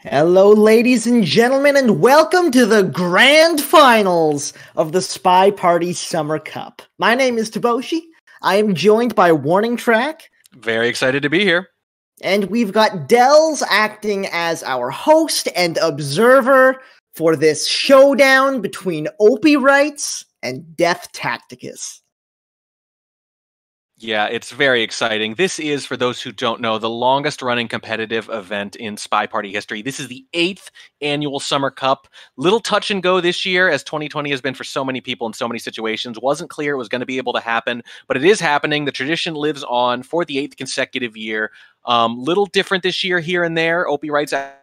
Hello, ladies and gentlemen, and welcome to the grand finals of the SpyParty Summer Cup. My name is Taboshi. I am joined by Warning Track. Very excited to be here. And we've got Dells acting as our host and observer for this showdown between OpiWrites and DeathTacticus. Yeah, it's very exciting. This is, for those who don't know, the longest running competitive event in SpyParty history. This is the 8th annual Summer Cup. Little touch and go this year, as 2020 has been for so many people in so many situations. Wasn't clear it was going to be able to happen, but it is happening. The tradition lives on for the 8th consecutive year. Little different this year here and there. OpiWrites.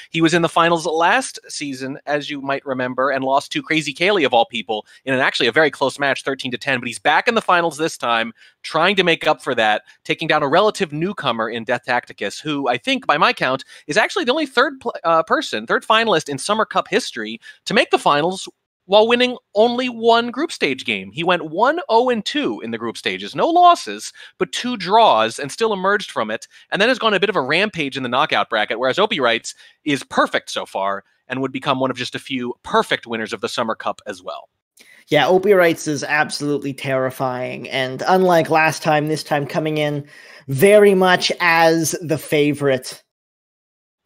He was in the finals last season, as you might remember, and lost to Crazy Kaylee, of all people, in actually a very close match, 13-10. But he's back in the finals this time, trying to make up for that, taking down a relative newcomer in DeathTacticus, who I think, by my count, is actually the only third finalist in Summer Cup history to make the finals while winning only one group stage game. He went 1-0-2 in the group stages. No losses, but 2 draws, and still emerged from it, and then has gone a bit of a rampage in the knockout bracket, whereas OpiWrites is perfect so far and would become one of just a few perfect winners of the Summer Cup as well. Yeah, OpiWrites is absolutely terrifying, and unlike last time, this time coming in very much as the favorite.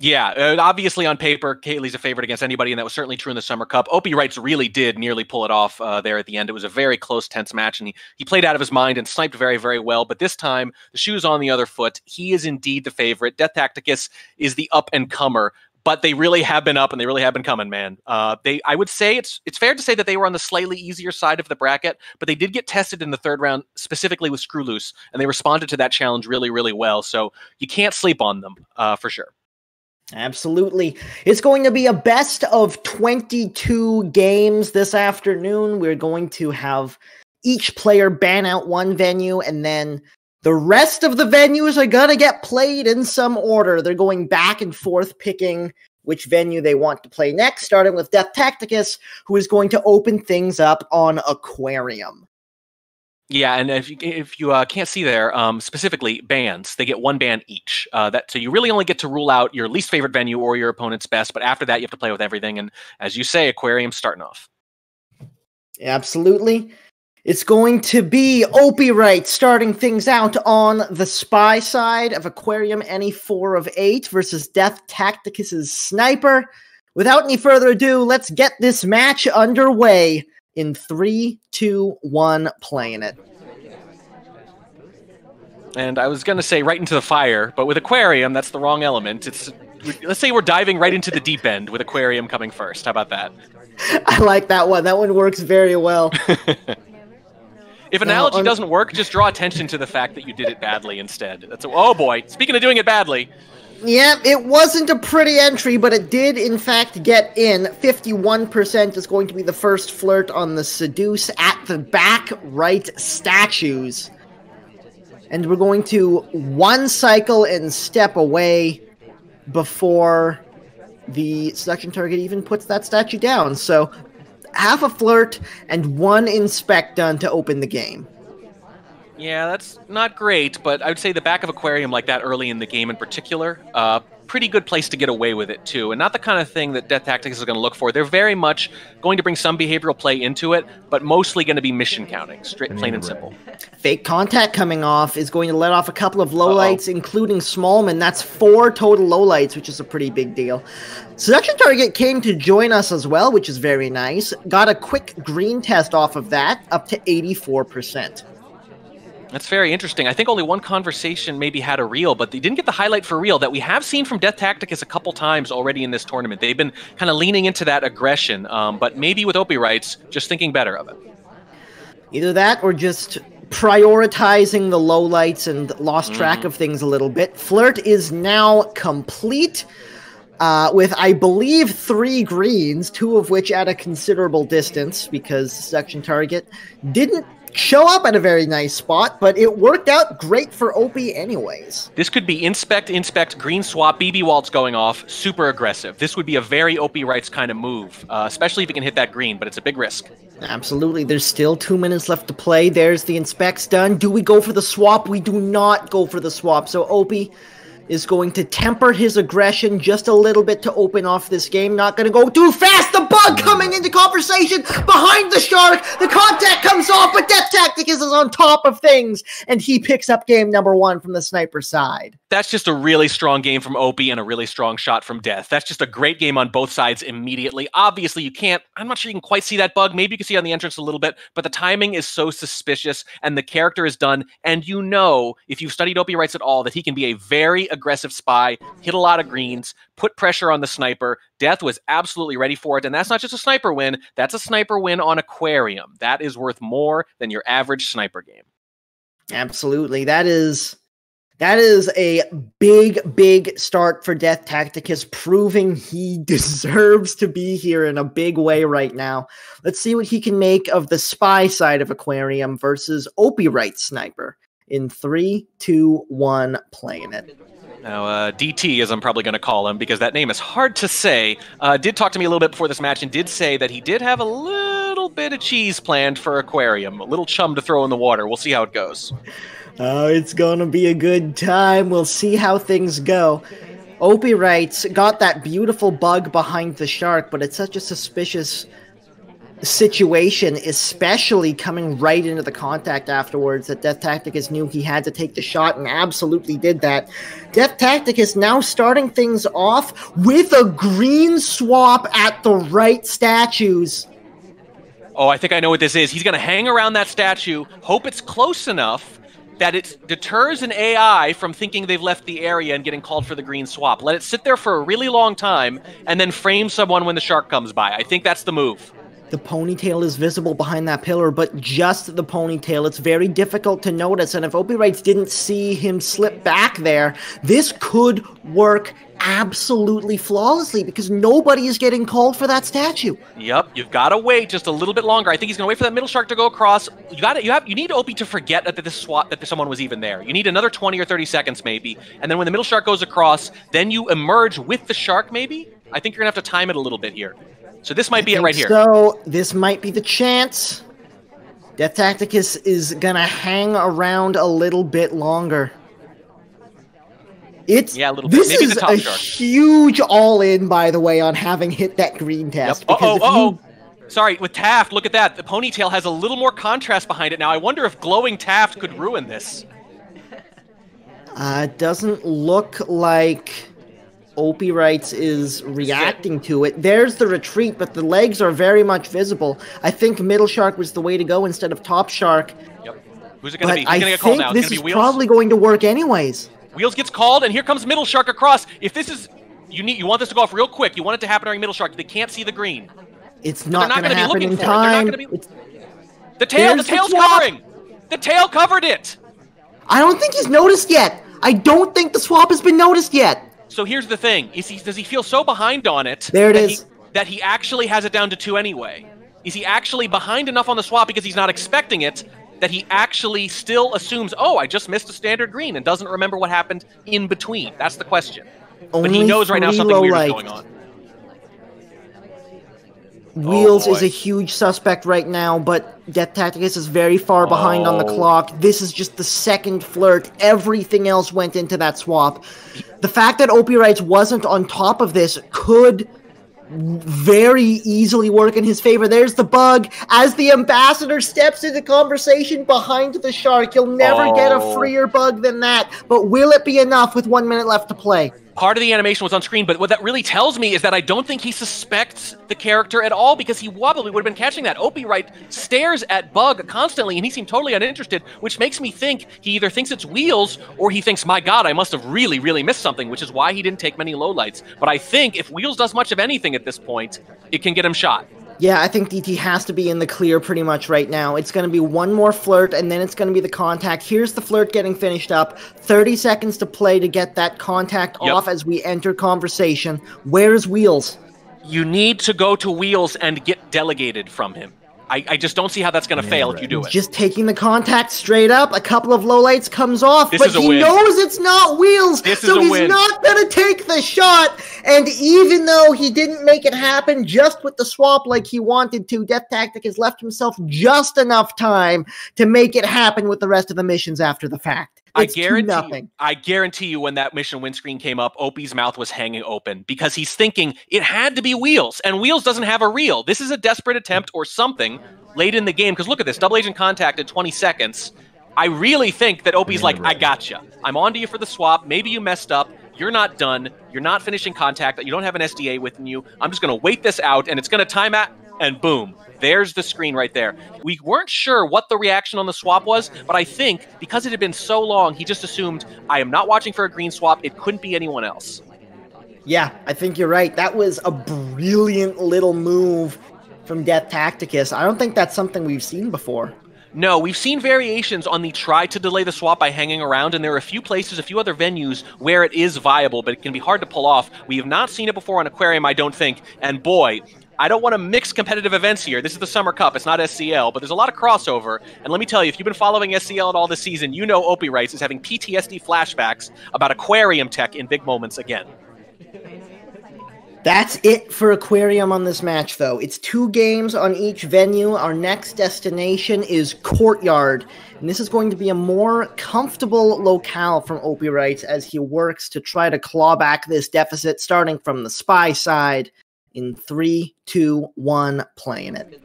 Yeah, obviously on paper, Kaylee's a favorite against anybody, and that was certainly true in the Summer Cup. OpiWrites really did nearly pull it off there at the end. It was a very close, tense match, and he played out of his mind and sniped very, very well. But this time, the shoe's on the other foot. He is indeed the favorite. DeathTacticus is the up-and-comer, but they really have been up, and they really have been coming, man. I would say it's fair to say that they were on the slightly easier side of the bracket, but they did get tested in the third round, specifically with Screw Loose, and they responded to that challenge really, really well. So you can't sleep on them, for sure. Absolutely. It's going to be a best of 22 games this afternoon. We're going to have each player ban out one venue, and then the rest of the venues are going to get played in some order. They're going back and forth picking which venue they want to play next, starting with DeathTacticus, who is going to open things up on Aquarium. Yeah, and if you can't see there, specifically bans, they get 1 ban each. So you really only get to rule out your least favorite venue or your opponent's best, but after that you have to play with everything. And as you say, Aquarium's starting off. Absolutely. It's going to be OpiWrites starting things out on the spy side of Aquarium, any 4 of 8 versus DeathTacticus' Sniper. Without any further ado, let's get this match underway. In 3, 2, 1, playing it. And I was going to say right into the fire, but with Aquarium, that's the wrong element. Let's say we're diving right into the deep end with Aquarium coming first. How about that? I like that one. That one works very well. If analogy doesn't work, just draw attention to the fact that you did it badly instead. Oh boy, speaking of doing it badly. Yeah, it wasn't a pretty entry, but it did, in fact, get in. 51% is going to be the first flirt on the Seduce at the back right statues. And we're going to 1 cycle and step away before the seduction target even puts that statue down. So, half a flirt and 1 inspect done to open the game. Yeah, that's not great, but I would say the back of Aquarium like that early in the game in particular, pretty good place to get away with it too, and not the kind of thing that DeathTacticus is going to look for. They're very much going to bring some behavioral play into it, but mostly going to be mission counting, straight, plain and simple. Fake contact coming off is going to let off a couple of lowlights, including Smallman. That's 4 total lowlights, which is a pretty big deal. Seduction target came to join us as well, which is very nice. Got a quick green test off of that, up to 84%. That's very interesting. I think only one conversation maybe had a reel, but they didn't get the highlight for real that we have seen from DeathTacticus a couple times already in this tournament. They've been kind of leaning into that aggression, but maybe with OpiWrites, just thinking better of it. Either that or just prioritizing the lowlights and lost track of things a little bit. Flirt is now complete with, I believe, 3 greens, 2 of which at a considerable distance because the seduction target didn't show up at a very nice spot, but it worked out great for Opie anyways. This could be inspect, green swap, BB Waltz going off, super aggressive. This would be a very OpiWrites kind of move, especially if you can hit that green, but it's a big risk. Absolutely. There's still 2 minutes left to play. There's the inspects done. Do we go for the swap? We do not go for the swap. So Opie is going to temper his aggression just a little bit to open off this game. Not going to go too fast. The bug coming into conversation behind the shark. The contact comes off, but DeathTacticus is on top of things, and he picks up game number 1 from the sniper side. That's just a really strong game from Opie and a really strong shot from Death. That's just a great game on both sides immediately. Obviously, you can't, I'm not sure you can quite see that bug. Maybe you can see on the entrance a little bit, but the timing is so suspicious and the character is done. And you know, if you've studied OpiWrites at all, that he can be a very aggressive spy, hit a lot of greens, put pressure on the sniper. Death was absolutely ready for it. And that's not just a sniper win. That's a sniper win on Aquarium. That is worth more than your average sniper game. Absolutely. That is a big start for DeathTacticus, proving he deserves to be here in a big way right now. Let's see what he can make of the spy side of Aquarium versus OpiWrites Sniper. In 3, 2, 1, playing it. Now, DT, as I'm probably going to call him, because that name is hard to say, did talk to me a little bit before this match and did say that he did have a little bit of cheese planned for Aquarium, a little chum to throw in the water. We'll see how it goes. Oh, it's gonna be a good time. We'll see how things go. OpiWrites got that beautiful bug behind the shark, but it's such a suspicious situation, especially coming right into the contact afterwards, that DeathTacticus knew he had to take the shot and absolutely did that. DeathTacticus now starting things off with a green swap at the right statues. Oh, I think I know what this is. He's going to hang around that statue, hope it's close enough that it deters an AI from thinking they've left the area and getting called for the green swap. Let it sit there for a really long time and then frame someone when the shark comes by. I think that's the move. The ponytail is visible behind that pillar, but just the ponytail. It's very difficult to notice, and if OpiWrites didn't see him slip back there, this could work absolutely flawlessly because nobody is getting called for that statue. Yep, you've got to wait just a little bit longer. I think he's going to wait for that middle shark to go across. You need Opie to forget that someone was even there. You need another 20 or 30 seconds maybe, and then when the middle shark goes across, then you emerge with the shark maybe. I think you're going to have to time it a little bit here. So this might be it right here. So this might be the chance. DeathTacticus is going to hang around a little bit longer. Yeah, a little bit. This Maybe is the top a shark. Huge all-in, by the way, on having hit that green test. Yep. Sorry, with Taft, look at that. The ponytail has a little more contrast behind it now. I wonder if glowing Taft could ruin this. It doesn't look like OpiWrites is reacting to it. There's the retreat, but the legs are very much visible. I think middle shark was the way to go instead of top shark. Yep. Who's it going to be? Who's I going to get called now? think this is probably going to work anyways. Wheels gets called, and here comes middle shark across. If this is, you want this to go off real quick. You want it to happen during middle shark. They can't see the green. It's not going to happen in time. The tail's covering. The tail covered it. I don't think he's noticed yet. I don't think the swap has been noticed yet. So here's the thing: does he feel so behind on it? There it is. That he actually has it down to 2 anyway? Is he actually behind enough on the swap because he's not expecting it that he actually still assumes, oh, I just missed a standard green and doesn't remember what happened in between? That's the question. But he knows right now something weird is going on. Wheels is a huge suspect right now, but DeathTacticus is very far behind on the clock. This is just the second flirt. Everything else went into that swap. The fact that OpiWrites wasn't on top of this could very easily work in his favor. There's the bug. As the ambassador steps into conversation behind the shark, you'll never get a freer bug than that. But will it be enough with 1 minute left to play? Part of the animation was on screen, but what that really tells me is that I don't think he suspects the character at all because he probably would have been catching that. OpiWrites stares at Bug constantly, and he seemed totally uninterested, which makes me think he either thinks it's Wheels or he thinks, my God, I must have really missed something, which is why he didn't take many lowlights. But I think if Wheels does much of anything at this point, it can get him shot. Yeah, I think DT has to be in the clear pretty much right now. It's going to be one more flirt, and then it's going to be the contact. Here's the flirt getting finished up. 30 seconds to play to get that contact off as we enter conversation. Where's Wheels? You need to go to Wheels and get delegated from him. I just don't see how that's going to fail if you do it. Just taking the contact straight up. A couple of lowlights comes off, but he knows it's not Wheels, so he's not going to take the shot. And even though he didn't make it happen just with the swap like he wanted to, DeathTacticus has left himself just enough time to make it happen with the rest of the missions after the fact. It's 2-0. I guarantee you when that mission win screen came up, Opie's mouth was hanging open because he's thinking it had to be Wheels, and Wheels doesn't have a reel. This is a desperate attempt or something late in the game, because look at this, double agent contact at 20 seconds. I really think that Opie's like, I gotcha. I'm on to you for the swap. Maybe you messed up. You're not done. You're not finishing contact. You don't have an SDA with you. I'm just going to wait this out, and it's going to time out, and boom. There's the screen right there. We weren't sure what the reaction on the swap was, but I think because it had been so long, he just assumed, I am not watching for a green swap. It couldn't be anyone else. Yeah, I think you're right. That was a brilliant little move from DeathTacticus. I don't think that's something we've seen before. No, we've seen variations on the try to delay the swap by hanging around, and there are a few places, a few other venues where it is viable, but it can be hard to pull off. We have not seen it before on Aquarium, I don't think, and boy, I don't want to mix competitive events here. This is the Summer Cup. It's not SCL, but there's a lot of crossover. And let me tell you, if you've been following SCL at all this season, you know OpiWrites is having PTSD flashbacks about Aquarium tech in big moments again. That's it for Aquarium on this match, though. It's 2 games on each venue. Our next destination is Courtyard. And this is going to be a more comfortable locale from OpiWrites as he works to try to claw back this deficit, starting from the Spy side. In 3, 2, 1, playing it.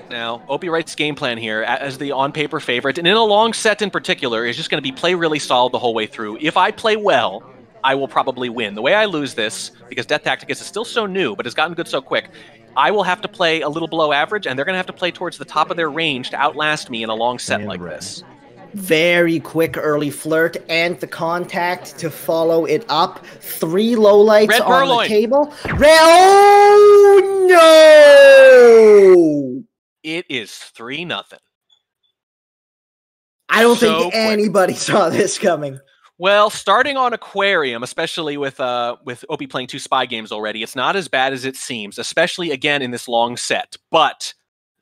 Now, OpiWrites' game plan here, as the on-paper favorite, and in a long set in particular, is just going to be play really solid the whole way through. If I play well, I will probably win. The way I lose this, because DeathTacticus is still so new, but has gotten good so quick, I will have to play a little below average, and they're going to have to play towards the top of their range to outlast me in a long set like this. Very quick early flirt and the contact to follow it up. 3 lowlights on the table. Oh, no! It is 3-0. I don't think anybody saw this coming. Well, starting on Aquarium, especially with Opie playing 2 spy games already, it's not as bad as it seems, especially, again, in this long set. But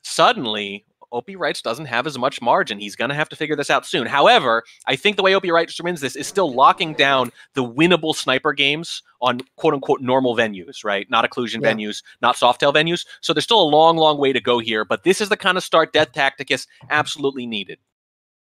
suddenly, OpiWrites doesn't have as much margin. He's going to have to figure this out soon. However, I think the way OpiWrites wins this is still locking down the winnable sniper games on quote-unquote normal venues, right? Not occlusion venues, not Softail venues. So there's still a long, long way to go here. But this is the kind of start DeathTacticus absolutely needed.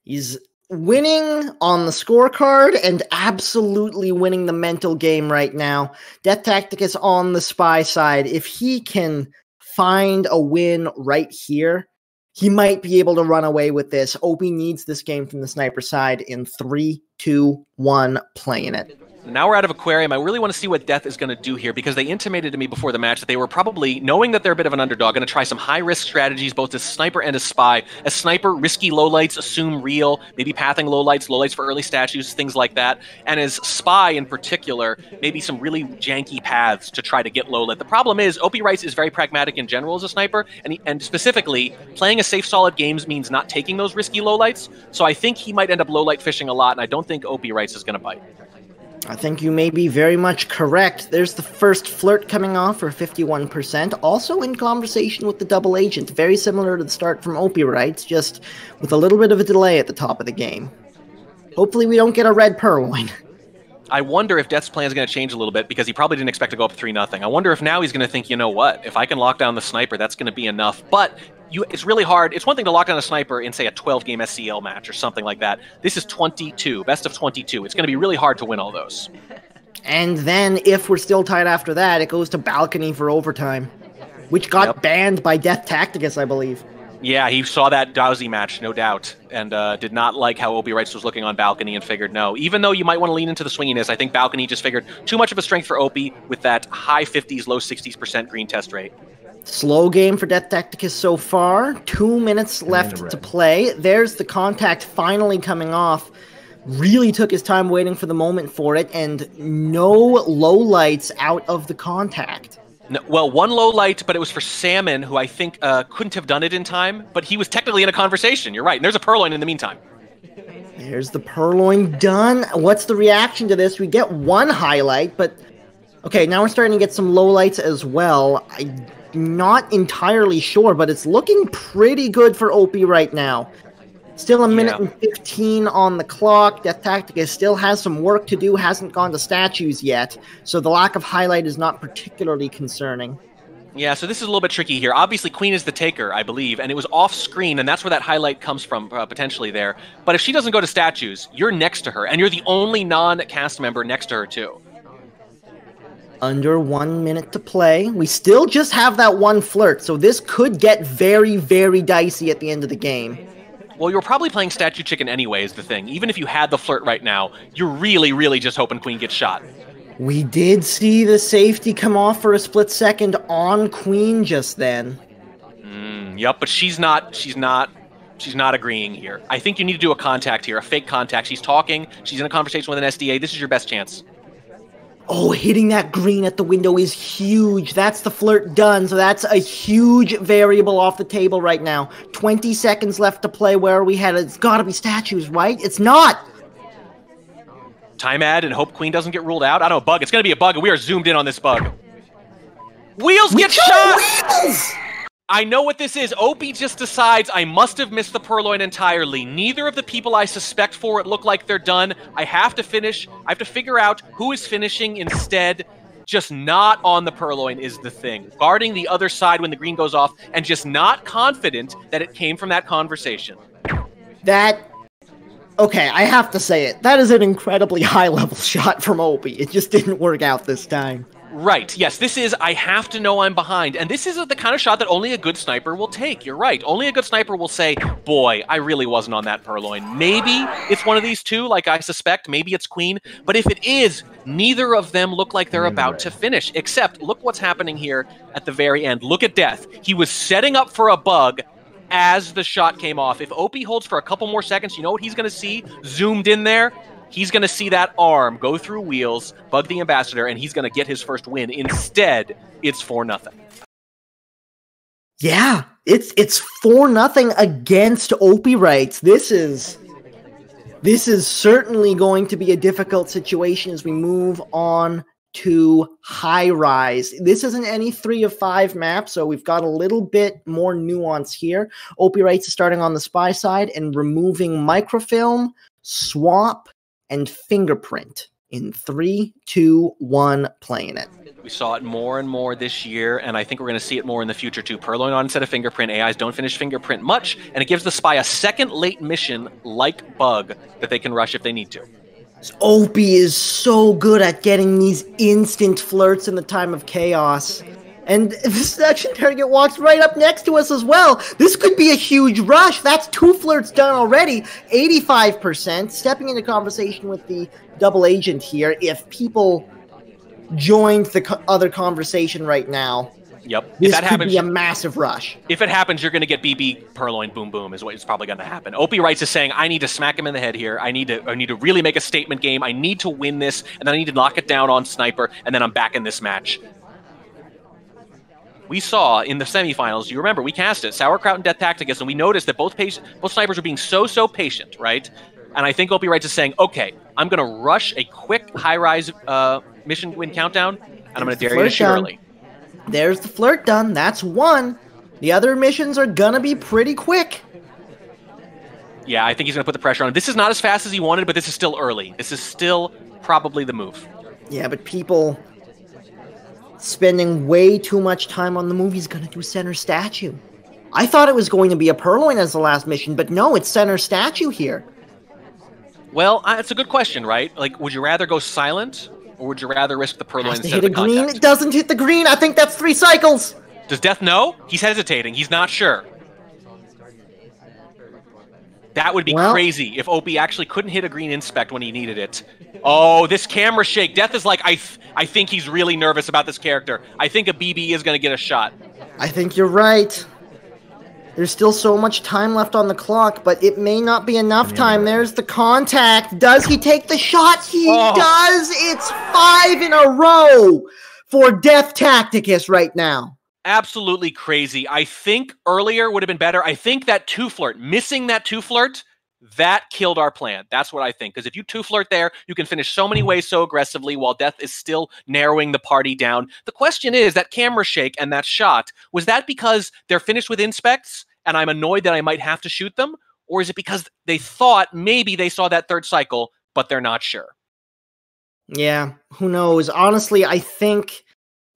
He's winning on the scorecard and absolutely winning the mental game right now. DeathTacticus on the spy side. If he can find a win right here, he might be able to run away with this. Opie needs this game from the sniper side in 3, 2, 1, playing it. Now we're out of Aquarium. I really want to see what Death is going to do here, because they intimated to me before the match that they were probably, knowing that they're a bit of an underdog, going to try some high-risk strategies, both as sniper and as spy. As sniper, risky lowlights, assume real, maybe pathing lowlights for early statues, things like that. And as spy in particular, maybe some really janky paths to try to get lowlight. The problem is, OpiWrites is very pragmatic in general as a sniper, and specifically, playing a safe, solid games means not taking those risky lowlights. So I think he might end up lowlight fishing a lot, and I don't think OpiWrites is going to bite. I think you may be very much correct. There's the first flirt coming off for 51%, also in conversation with the double agent, very similar to the start from OpiWrites, just with a little bit of a delay at the top of the game. Hopefully we don't get a red purloin. I wonder if Death's plan is going to change a little bit, because he probably didn't expect to go up 3-0. I wonder if now he's going to think, you know what, if I can lock down the sniper, that's going to be enough. But it's really hard. It's one thing to lock down a sniper in, say, a 12-game SCL match or something like that. This is 22, best of 22. It's going to be really hard to win all those. And then, if we're still tied after that, it goes to balcony for overtime, which got banned by DeathTacticus, I believe. Yeah, he saw that Dowsy match, no doubt, and did not like how OpiWrites was looking on balcony and figured no. Even though you might want to lean into the swinginess, I think balcony just figured too much of a strength for Opie with that high 50s, low 60% green test rate. Slow game for DeathTacticus so far. 2 minutes left to play. There's the contact finally coming off. Really took his time waiting for the moment for it, and no lowlights out of the contact. No, well, one low light, but it was for Salmon, who I think couldn't have done it in time, but he was technically in a conversation. You're right, and there's a purloin in the meantime. There's the purloin done. What's the reaction to this? We get one highlight, but... Okay, now we're starting to get some lowlights as well. I'm not entirely sure, but it's looking pretty good for Opie right now. Still a minute and 15 on the clock. DeathTacticus still has some work to do, hasn't gone to statues yet, so the lack of highlight is not particularly concerning. Yeah, so this is a little bit tricky here. Obviously, Queen is the taker, I believe, and it was off screen, and that's where that highlight comes from, potentially there. But if she doesn't go to statues, you're next to her, and you're the only non-cast member next to her, too. Under 1 minute to play. We still just have that one flirt, so this could get very, very dicey at the end of the game. Well, you're probably playing Statue Chicken anyway, is the thing. Even if you had the flirt right now, you're really, really just hoping Queen gets shot. We did see the safety come off for a split second on Queen just then. Yep, but she's not agreeing here. I think you need to do a contact here, a fake contact. She's talking, she's in a conversation with an SDA. This is your best chance. Oh, hitting that green at the window is huge. That's the flirt done, so that's a huge variable off the table right now. 20 seconds left to play. Where are we headed? It's gotta be statues, right? It's not! Time ad and hope Queen doesn't get ruled out. I don't know, bug. It's gonna be a bug, and we are zoomed in on this bug. Wheels get shot! Wheels! I know what this is. Opie just decides I must have missed the purloin entirely. Neither of the people I suspect for it look like they're done. I have to finish. I have to figure out who is finishing instead. Just not on the purloin is the thing. Guarding the other side when the green goes off and just not confident that it came from that conversation. Okay, I have to say it. That is an incredibly high-level shot from Opie. It just didn't work out this time. Right, yes, this is, I have to know I'm behind, and this is the kind of shot that only a good sniper will take. You're right, only a good sniper will say, boy, I really wasn't on that purloin. Maybe it's one of these two, like I suspect, maybe it's Queen, but if it is, neither of them look like they're about to finish, except, look what's happening here at the very end. Look at Death. He was setting up for a bug as the shot came off. If Opie holds for a couple more seconds, you know what he's going to see zoomed in there? He's going to see that arm go through wheels, bug the ambassador, and he's going to get his first win. Instead, it's 4-0. Yeah, it's 4-0 against OpiWrites. This is certainly going to be a difficult situation as we move on to High Rise. This isn't any 3 of 5 map, so we've got a little bit more nuance here. OpiWrites is starting on the spy side and removing microfilm, swap, and fingerprint in 3, 2, 1, playing it. We saw it more and more this year, and I think we're going to see it more in the future too. Purloin on instead of fingerprint. AIs don't finish fingerprint much, and it gives the spy a second late mission like bug that they can rush if they need to. Opie is so good at getting these instant flirts in the time of chaos. And the section target walks right up next to us as well. This could be a huge rush. That's 2 flirts done already. 85%. Stepping into conversation with the double agent here. If people joined the other conversation right now, yep. This could be a massive rush. If it happens, you're going to get BB purloin boom boom is what is probably going to happen. OpiWrites is saying, I need to smack him in the head here. I need to really make a statement game. I need to win this, and then I need to knock it down on Sniper, and then I'm back in this match. We saw in the semifinals, you remember, we cast it, Sauerkraut and DeathTacticus, and we noticed that both snipers were being so patient, right? And I think OpiWrites is saying, okay, I'm going to rush a quick high-rise mission win countdown, and I'm going to dare you to shoot early. There's the flirt done. That's 1. The other missions are going to be pretty quick. Yeah, I think he's going to put the pressure on him. This is not as fast as he wanted, but this is still early. This is still probably the move. Yeah, but people spending way too much time on the move. He's going to do center statue. I thought it was going to be a purloin as the last mission, but no, it's center statue here. Well, it's a good question, right? Like, would you rather go silent, or would you rather risk the purloin instead of the green. contact? It doesn't hit the green. I think that's 3 cycles. Does Death know? He's hesitating. He's not sure. That would be crazy if Opie actually couldn't hit a green inspect when he needed it. Oh, this camera shake. Death is like, I think he's really nervous about this character. I think a BB is going to get a shot. I think you're right. There's still so much time left on the clock, but it may not be enough time. There's the contact. Does he take the shot? He does. It's 5 in a row for DeathTacticus right now. Absolutely crazy. I think earlier would have been better. I think that 2 flirt, missing that 2 flirt, that killed our plan. That's what I think. Because if you 2 flirt there, you can finish so many ways so aggressively while Death is still narrowing the party down. The question is, that camera shake and that shot, was that because they're finished with inspects and I'm annoyed that I might have to shoot them? Or is it because they thought maybe they saw that 3rd cycle, but they're not sure? Yeah, who knows? Honestly, I think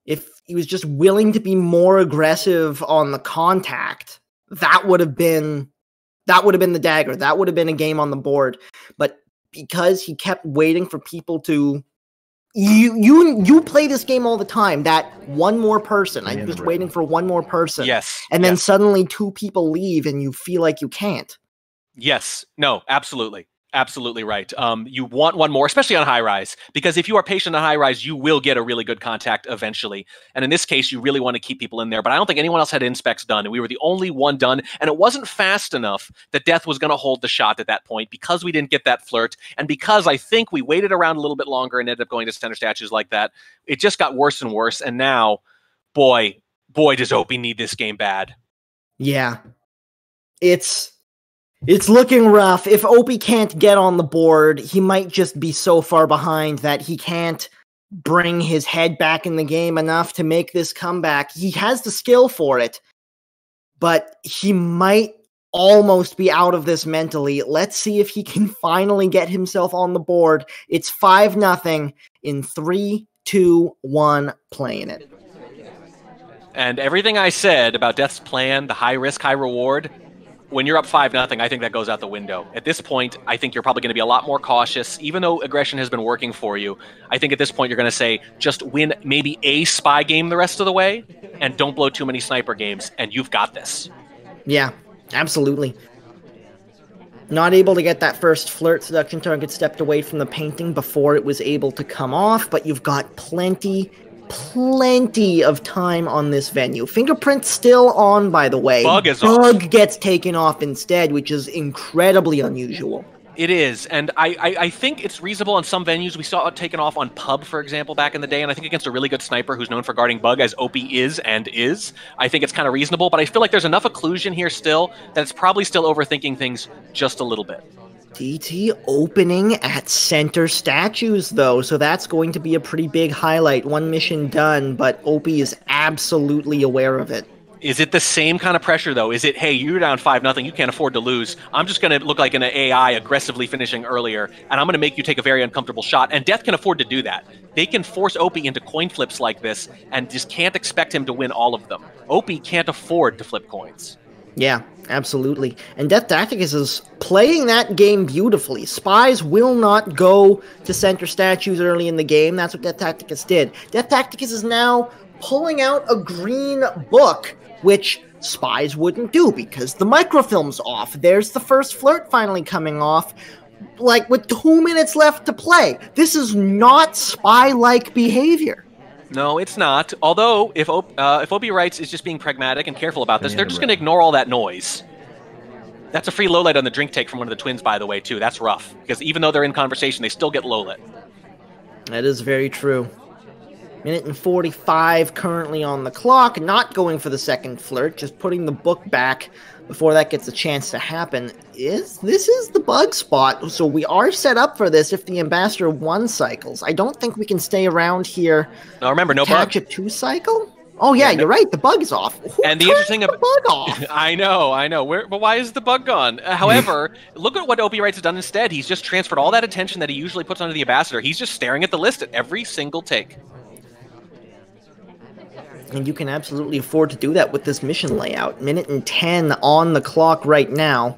if he was just willing to be more aggressive on the contact, that would have been the dagger. That would have been a game on the board. But because he kept waiting for people to you play this game all the time, that one more person. I'm just waiting for one more person. Yes. And then suddenly 2 people leave and you feel like you can't. Yes. No, absolutely. Absolutely right. You want one more, especially on high rise, because if you are patient on high rise, you will get a really good contact eventually. And in this case, you really want to keep people in there. But I don't think anyone else had inspects done, and we were the only one done. And it wasn't fast enough that Death was going to hold the shot at that point because we didn't get that flirt, and because I think we waited around a little bit longer and ended up going to center statues like that. It just got worse and worse. And now, boy, does Opie need this game bad. Yeah, It's looking rough. If Opie can't get on the board, he might just be so far behind that he can't bring his head back in the game enough to make this comeback. He has the skill for it, but he might almost be out of this mentally. Let's see if he can finally get himself on the board. It's 5-0 in 3, 2, 1, playing it. And everything I said about Death's plan, the high risk, high reward, when you're up 5-0, I think that goes out the window. At this point, I think you're probably going to be a lot more cautious. Even though aggression has been working for you, I think at this point you're going to say, just win maybe a spy game the rest of the way, and don't blow too many sniper games, and you've got this. Yeah, absolutely. Not able to get that first flirt. Seduction target stepped away from the painting before it was able to come off, but you've got plenty of time on this venue. Fingerprint's still on, by the way. Bug is off. Bug gets taken off instead, which is incredibly unusual. It is, and I think it's reasonable on some venues. We saw it taken off on Pub, for example, back in the day, and I think against a really good sniper who's known for guarding Bug, as Opie is, I think it's kind of reasonable, but I feel like there's enough occlusion here still that it's probably still overthinking things just a little bit. DT opening at center statues, though, so that's going to be a pretty big highlight. One mission done, but Opie is absolutely aware of it. Is it the same kind of pressure, though? Is it, hey, you're down 5-0, you can't afford to lose. I'm just going to look like an AI aggressively finishing earlier, and I'm going to make you take a very uncomfortable shot. And Death can afford to do that. They can force Opie into coin flips like this and just can't expect him to win all of them. Opie can't afford to flip coins. Yeah, absolutely. And DeathTacticus is playing that game beautifully. Spies will not go to center statues early in the game. That's what DeathTacticus did. DeathTacticus is now pulling out a green book, which spies wouldn't do because the microfilm's off. There's the first flirt finally coming off, like with 2 minutes left to play. This is not spy-like behavior. No, it's not. Although, if OpiWrites is just being pragmatic and careful about this, they're just going to ignore all that noise. That's a free low light on the drink take from one of the twins, by the way, too. That's rough. Because even though they're in conversation, they still get low lit. That is very true. Minute and 45 currently on the clock. Not going for the second flirt, just putting the book back before that gets a chance to happen. This is the bug spot, so we are set up for this if the Ambassador 1 cycles. I don't think we can stay around here. No, remember, no bug. Catch a 2 cycle? Oh yeah, you're right. The bug is off. Who and the interesting the bug off? I know. But why is the bug gone? However, look at what OpiWrites has done instead. He's just transferred all that attention that he usually puts onto the Ambassador. He's just staring at the list at every single take. And you can absolutely afford to do that with this mission layout. Minute and 10 on the clock right now.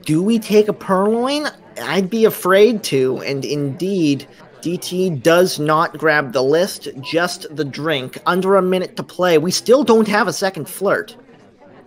Do we take a purloin? I'd be afraid to, and indeed, DT does not grab the list, just the drink. Under a minute to play. We still don't have a second flirt.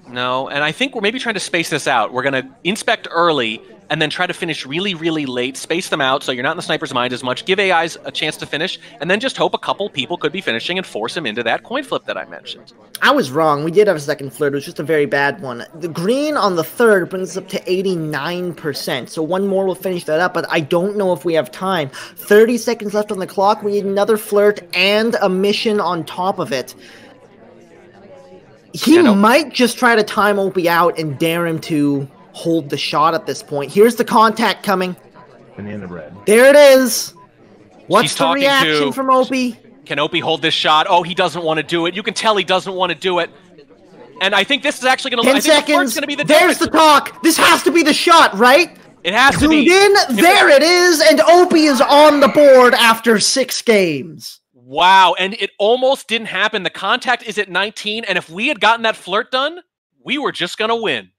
No, and I think we're maybe trying to space this out. We're going to inspect early and then try to finish really, really late, space them out so you're not in the sniper's mind as much, give AIs a chance to finish, and then just hope a couple people could be finishing and force him into that coin flip that I mentioned. I was wrong. We did have a second flirt. It was just a very bad one. The green on the third brings us up to 89%, so one more will finish that up, but I don't know if we have time. 30 seconds left on the clock. We need another flirt and a mission on top of it. He might just try to time Opie out and dare him to hold the shot at this point. Here's the contact coming. Banana bread. There it is. What's the reaction from Opie? Can Opie hold this shot? Oh, he doesn't want to do it. You can tell he doesn't want to do it. And I think this is actually going to... 10 seconds. Gonna be the There's the talk. This has to be the shot, right? It has to be. Zoomed in. There it is. And Opie is on the board after 6 games. Wow, and it almost didn't happen. The contact is at 19, and if we had gotten that flirt done, we were just going to win.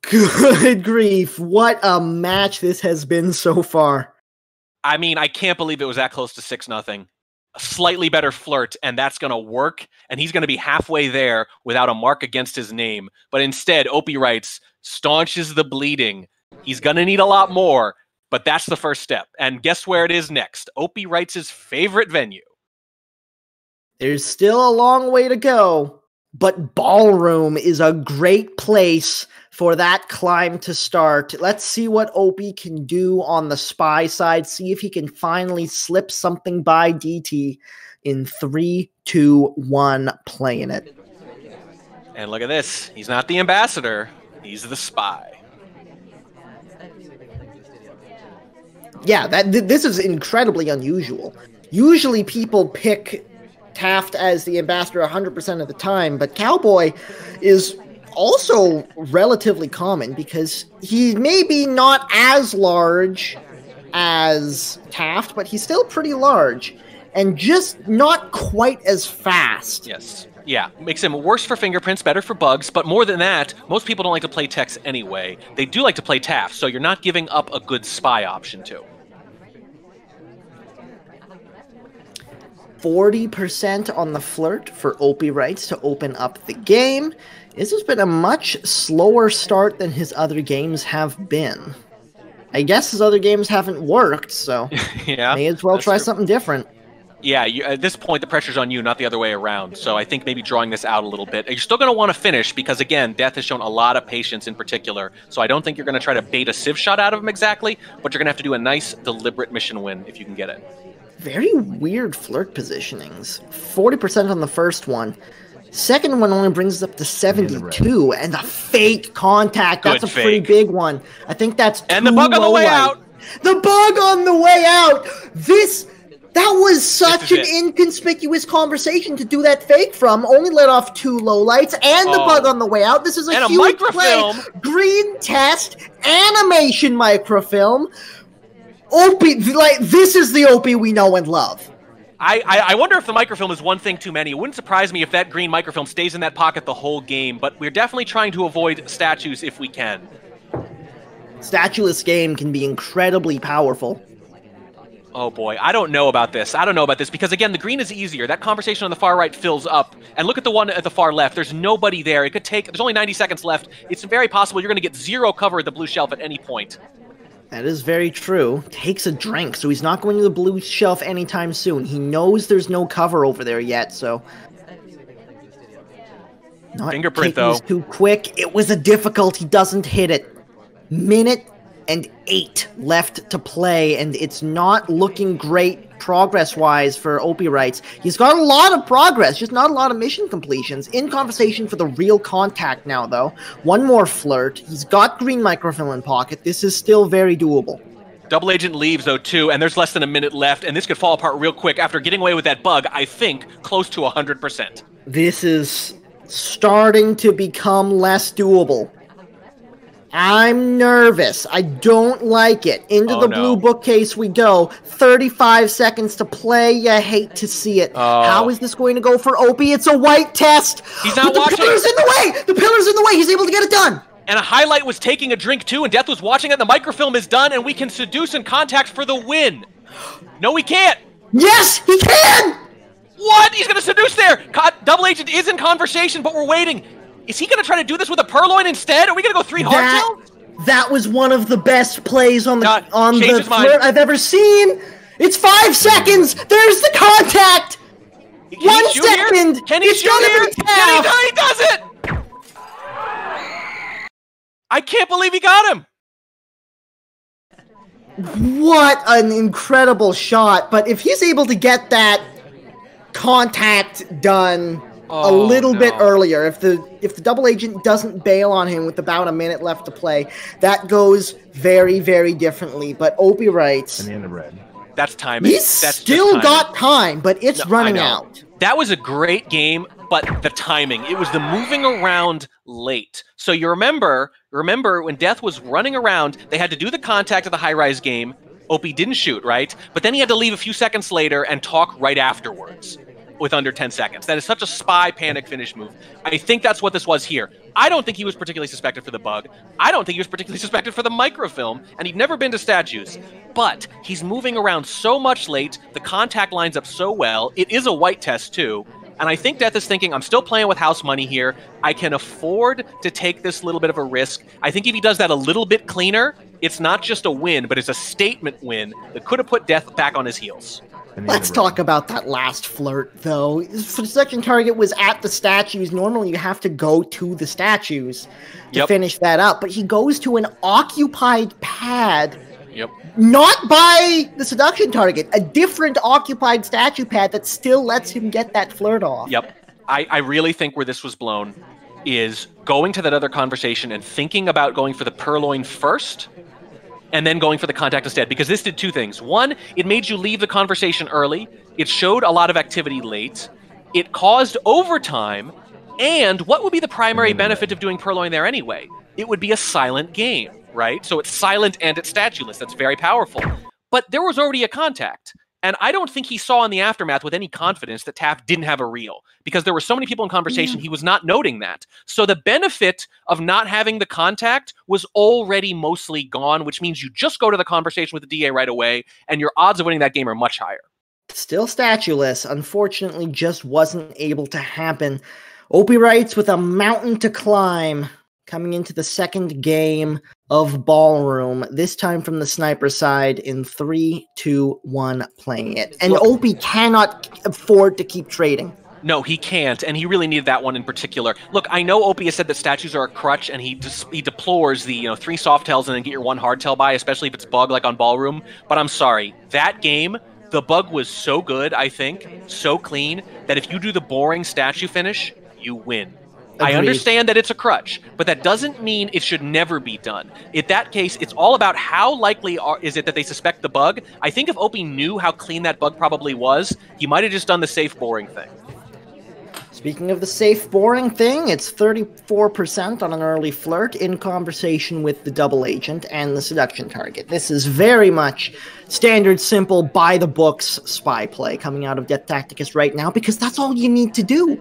Good grief. What a match this has been so far. I mean, I can't believe it was that close to 6-0. A slightly better flirt, and that's going to work, and he's going to be halfway there without a mark against his name. But instead, OpiWrites staunches the bleeding. He's going to need a lot more, but that's the first step. And guess where it is next? OpiWrites' favorite venue. There's still a long way to go, but Ballroom is a great place for that climb to start. Let's see what Opie can do on the spy side. See if he can finally slip something by DT in 3, 2, 1, playing it. And look at this. He's not the ambassador. He's the spy. Yeah, this is incredibly unusual. Usually people pick Taft as the ambassador 100% of the time, but Cowboy is also relatively common because he may be not as large as Taft, but he's still pretty large and just not quite as fast. Yes. Yeah, makes him worse for fingerprints, better for bugs, but more than that, most people don't like to play Tex anyway. They do like to play Taft, so you're not giving up a good spy option too. 40% on the flirt for OpiWrites to open up the game. This has been a much slower start than his other games have been. I guess his other games haven't worked, so yeah, may as well try something different. Yeah, at this point, the pressure's on you, not the other way around. So I think maybe drawing this out a little bit. You're still going to want to finish because, again, Death has shown a lot of patience in particular. So I don't think you're going to try to bait a sieve shot out of him exactly, but you're going to have to do a nice, deliberate mission win if you can get it. Very weird flirt positionings. 40% on the first one. Second one only brings us up to 72, and a fake contact. That's a pretty big one. I think that's and the bug on the way out. The bug on the way out. That was such an inconspicuous conversation to do that fake from. Only let off 2 lowlights and the bug on the way out. This is a huge play. Green test, animation microfilm. Opie, this is the Opie we know and love. I wonder if the microfilm is one thing too many. It wouldn't surprise me if that green microfilm stays in that pocket the whole game, but we're definitely trying to avoid statues if we can. Statueless game can be incredibly powerful. Oh boy, I don't know about this. Because again, the green is easier. That conversation on the far right fills up. And look at the one at the far left. There's nobody there. There's only 90 seconds left. It's very possible you're going to get 0 cover at the blue shelf at any point. That is very true. Takes a drink, so he's not going to the blue shelf anytime soon. He knows there's no cover over there yet, so... Not fingerprint, though. Too quick. It was a difficult. He doesn't hit it. Minute and 8 left to play, and it's not looking great progress-wise for OpiWrites. He's got a lot of progress, just not a lot of mission completions. In conversation for the real contact now, though. One more flirt. He's got green microfilm in pocket. This is still very doable. Double agent leaves, though, too, and there's less than a minute left, and this could fall apart real quick after getting away with that bug, I think, close to 100%. This is starting to become less doable. I'm nervous. I don't like it. Into the blue bookcase we go. 35 seconds to play. You hate to see it. How is this going to go for Opie? It's a white test. He's not watching. The pillar's in the way. The pillar's in the way. He's able to get it done. And a highlight was taking a drink, too, and Death was watching it. The microfilm is done, and we can seduce and contact for the win. No, we can't. Yes, he can. What? He's going to seduce there. Double agent is in conversation, but we're waiting. Is he going to try to do this with a purloin instead? Are we going to go 3 hardtail? That was one of the best plays on the flirt I've ever seen. It's 5 seconds. There's the contact. 1 second. Here? Can he shoot here? He does it. I can't believe he got him. What an incredible shot. But if he's able to get that contact done a little bit earlier, if the double agent doesn't bail on him with about a minute left to play, that goes very, very differently. But OpiWrites, that's timing. He's still got time, but it's running out. That was a great game, but the timing, it was the moving around late. So you remember when Death was running around, they had to do the contact of the high-rise game. Opie didn't shoot, right? But then he had to leave a few seconds later and talk right afterwards with under 10 seconds. That is such a spy panic finish move. I think that's what this was here. I don't think he was particularly suspected for the bug. I don't think he was particularly suspected for the microfilm, and he'd never been to statues. But he's moving around so much late, the contact lines up so well. It is a white test, too. And I think Death is thinking, I'm still playing with house money here. I can afford to take this little bit of a risk. I think if he does that a little bit cleaner, it's not just a win, but it's a statement win that could have put Death back on his heels. Let's talk about that last flirt, though. For the second target was at the statues. Normally, you have to go to the statues to finish that up. But he goes to an occupied pad, not by the seduction target, a different occupied statue pad that still lets him get that flirt off. I really think where this was blown is going to that other conversation and thinking about going for the purloin first, and then going for the contact instead, because this did two things. One, it made you leave the conversation early. It showed a lot of activity late. It caused overtime. And what would be the primary benefit of doing purloin there anyway? It would be a silent game, right? So it's silent and it's statueless. That's very powerful. But there was already a contact. And I don't think he saw in the aftermath with any confidence that Taft didn't have a reel, because there were so many people in conversation, he was not noting that. So the benefit of not having the contact was already mostly gone, which means you just go to the conversation with the DA right away, and your odds of winning that game are much higher. Still statueless, unfortunately just wasn't able to happen. OpiWrites with a mountain to climb coming into the second game of Ballroom, this time from the sniper side in 3, 2, 1, playing it. And Opie cannot afford to keep trading. No, he can't, and he really needed that one in particular. Look, I know Opie has said that statues are a crutch, and he deplores the 3 soft tails and then get your 1 hard tail by, especially if it's bug like on Ballroom. But I'm sorry, that game, the bug was so good, I think, so clean, that if you do the boring statue finish, you win. Agreed. I understand that it's a crutch, but that doesn't mean it should never be done. In that case, it's all about how likely is it that they suspect the bug. I think if Opie knew how clean that bug probably was, he might have just done the safe, boring thing. Speaking of the safe, boring thing, it's 34% on an early flirt in conversation with the double agent and the seduction target. This is very much standard, simple, by-the-books spy play coming out of DeathTacticus right now, because that's all you need to do.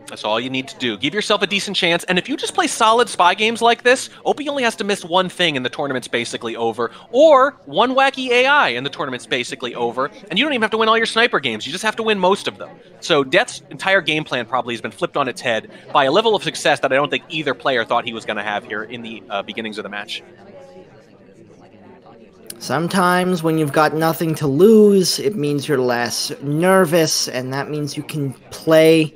That's all you need to do. Give yourself a decent chance, and if you just play solid spy games like this, Opie only has to miss one thing and the tournament's basically over, or one wacky AI and the tournament's basically over, and you don't even have to win all your sniper games. You just have to win most of them. So Death's entire game plan probably has been flipped on its head by a level of success that I don't think either player thought he was going to have here in the beginnings of the match. Sometimes when you've got nothing to lose, it means you're less nervous, and that means you can play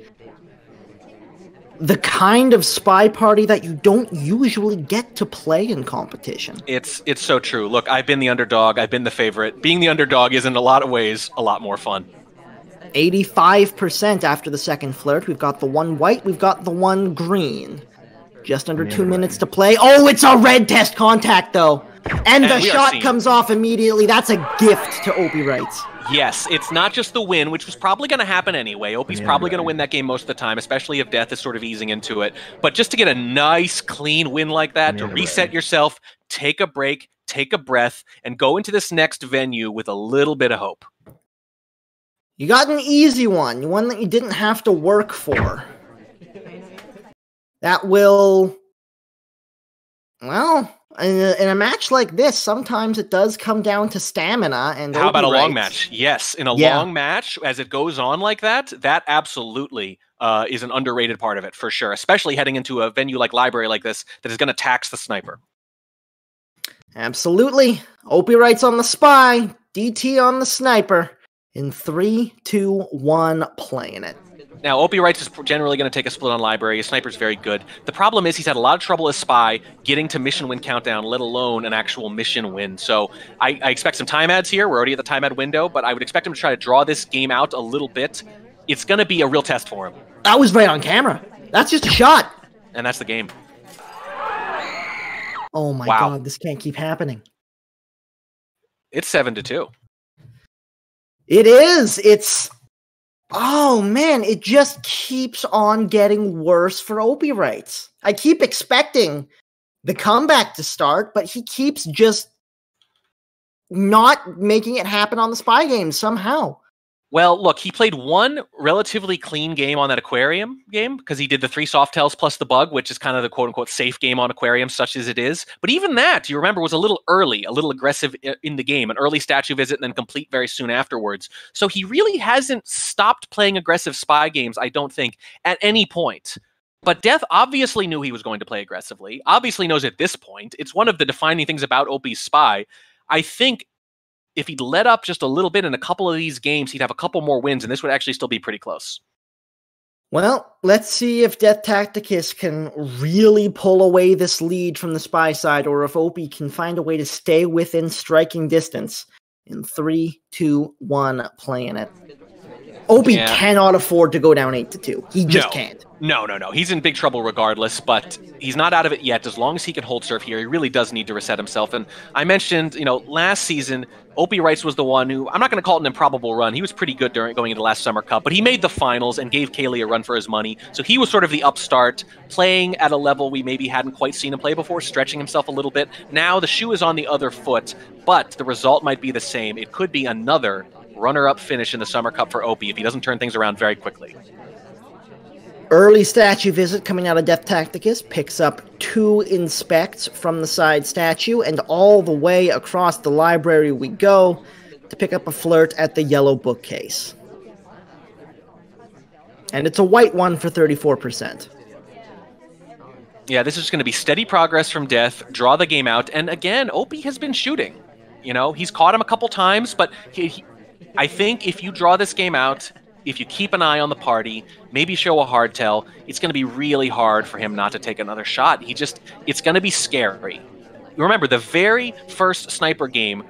the kind of spy party that you don't usually get to play in competition. It's so true. Look, I've been the underdog. I've been the favorite. Being the underdog is in a lot of ways a lot more fun. 85% after the second flirt. We've got the 1 white. We've got the 1 green. Just under 2 minutes to play. Oh, it's a red test contact, though. And the shot comes off immediately. That's a gift to OpiWrites. Yes, it's not just the win, which was probably going to happen anyway. Opie's probably going to win that game most of the time, especially if Death is sort of easing into it. But just to get a nice, clean win like that, to reset yourself, take a break, take a breath, and go into this next venue with a little bit of hope. You got an easy one that you didn't have to work for. That will, well, in a match like this, sometimes it does come down to stamina. And how about a long match? Yes, in a long match, as it goes on like that, that absolutely is an underrated part of it, for sure, especially heading into a venue like Library like this that is going to tax the sniper. Absolutely. OpiWrites on the spy, DT on the sniper. In 3, 2, 1, playing it. Now, OpiWrites is generally going to take a split on Library. A sniper's very good. The problem is he's had a lot of trouble as spy getting to mission win countdown, let alone an actual mission win. So I expect some time adds here. We're already at the time ad window, but I would expect him to try to draw this game out a little bit. It's going to be a real test for him. That was right on camera. That's just a shot. And that's the game. Oh my God, this can't keep happening. It's 7-2. It is. It's... Oh, man, it just keeps on getting worse for OpiWrites. I keep expecting the comeback to start, but he keeps just not making it happen on the spy game somehow. Well, look, he played one relatively clean game on that aquarium game because he did the 3 soft tells plus the bug, which is kind of the quote-unquote safe game on aquarium, such as it is. But even that, you remember, was a little early, a little aggressive in the game, an early statue visit and then complete very soon afterwards. So he really hasn't stopped playing aggressive spy games, I don't think, at any point. But Death obviously knew he was going to play aggressively, obviously knows at this point. It's one of the defining things about Opie's spy. I think if he'd let up just a little bit in a couple of these games, he'd have a couple more wins, and this would actually still be pretty close. Well, let's see if DeathTacticus can really pull away this lead from the spy side, or if Opie can find a way to stay within striking distance. In 3, 2, 1, playing it. Opie cannot afford to go down 8-2. He just can't. No. He's in big trouble regardless, but he's not out of it yet. As long as he can hold serve here, he really does need to reset himself. And I mentioned, last season, OpiWrites was the one who, I'm not going to call it an improbable run. He was pretty good going into last Summer Cup, but he made the finals and gave Kaylee a run for his money. So he was sort of the upstart, playing at a level we maybe hadn't quite seen him play before, stretching himself a little bit. Now the shoe is on the other foot, but the result might be the same. It could be another runner-up finish in the Summer Cup for Opie if he doesn't turn things around very quickly. Early statue visit coming out of DeathTacticus picks up 2 inspects from the side statue, and all the way across the library we go to pick up a flirt at the yellow bookcase. And it's a white one for 34%. Yeah, this is just going to be steady progress from Death, draw the game out, and again, Opie has been shooting. He's caught him a couple times, but I think if you draw this game out, if you keep an eye on the party, maybe show a hard tell, it's going to be really hard for him not to take another shot. It's going to be scary. Remember, the very first sniper game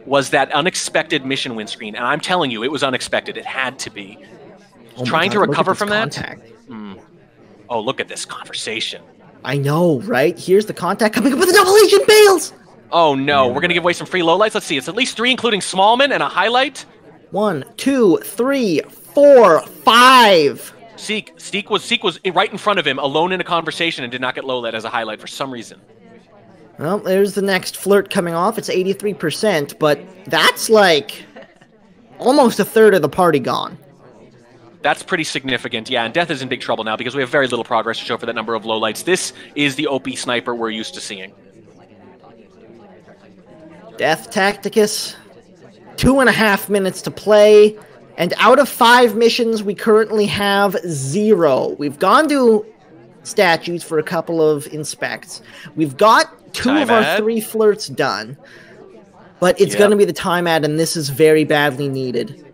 was that unexpected mission win screen, and I'm telling you, it was unexpected. It had to be. Trying to recover from that? Oh, look at this conversation. I know, right? Here's the contact coming up with a double agent Bales! Oh no, we're going to give away some free lowlights. Let's see, it's at least 3, including Smallman and a highlight. 1, 2, 3, 4, 5. Steak was right in front of him, alone in a conversation, and did not get lowlight as a highlight for some reason. Well, there's the next flirt coming off. It's 83%, but that's like almost a third of the party gone. That's pretty significant, yeah, and Death is in big trouble now because we have very little progress to show for that number of lowlights. This is the OP sniper we're used to seeing. DeathTacticus, 2.5 minutes to play, and out of 5 missions, we currently have 0. We've gone to statues for a couple of inspects. We've got 2 of our 3 flirts done, but it's going to be the time ad, and this is very badly needed.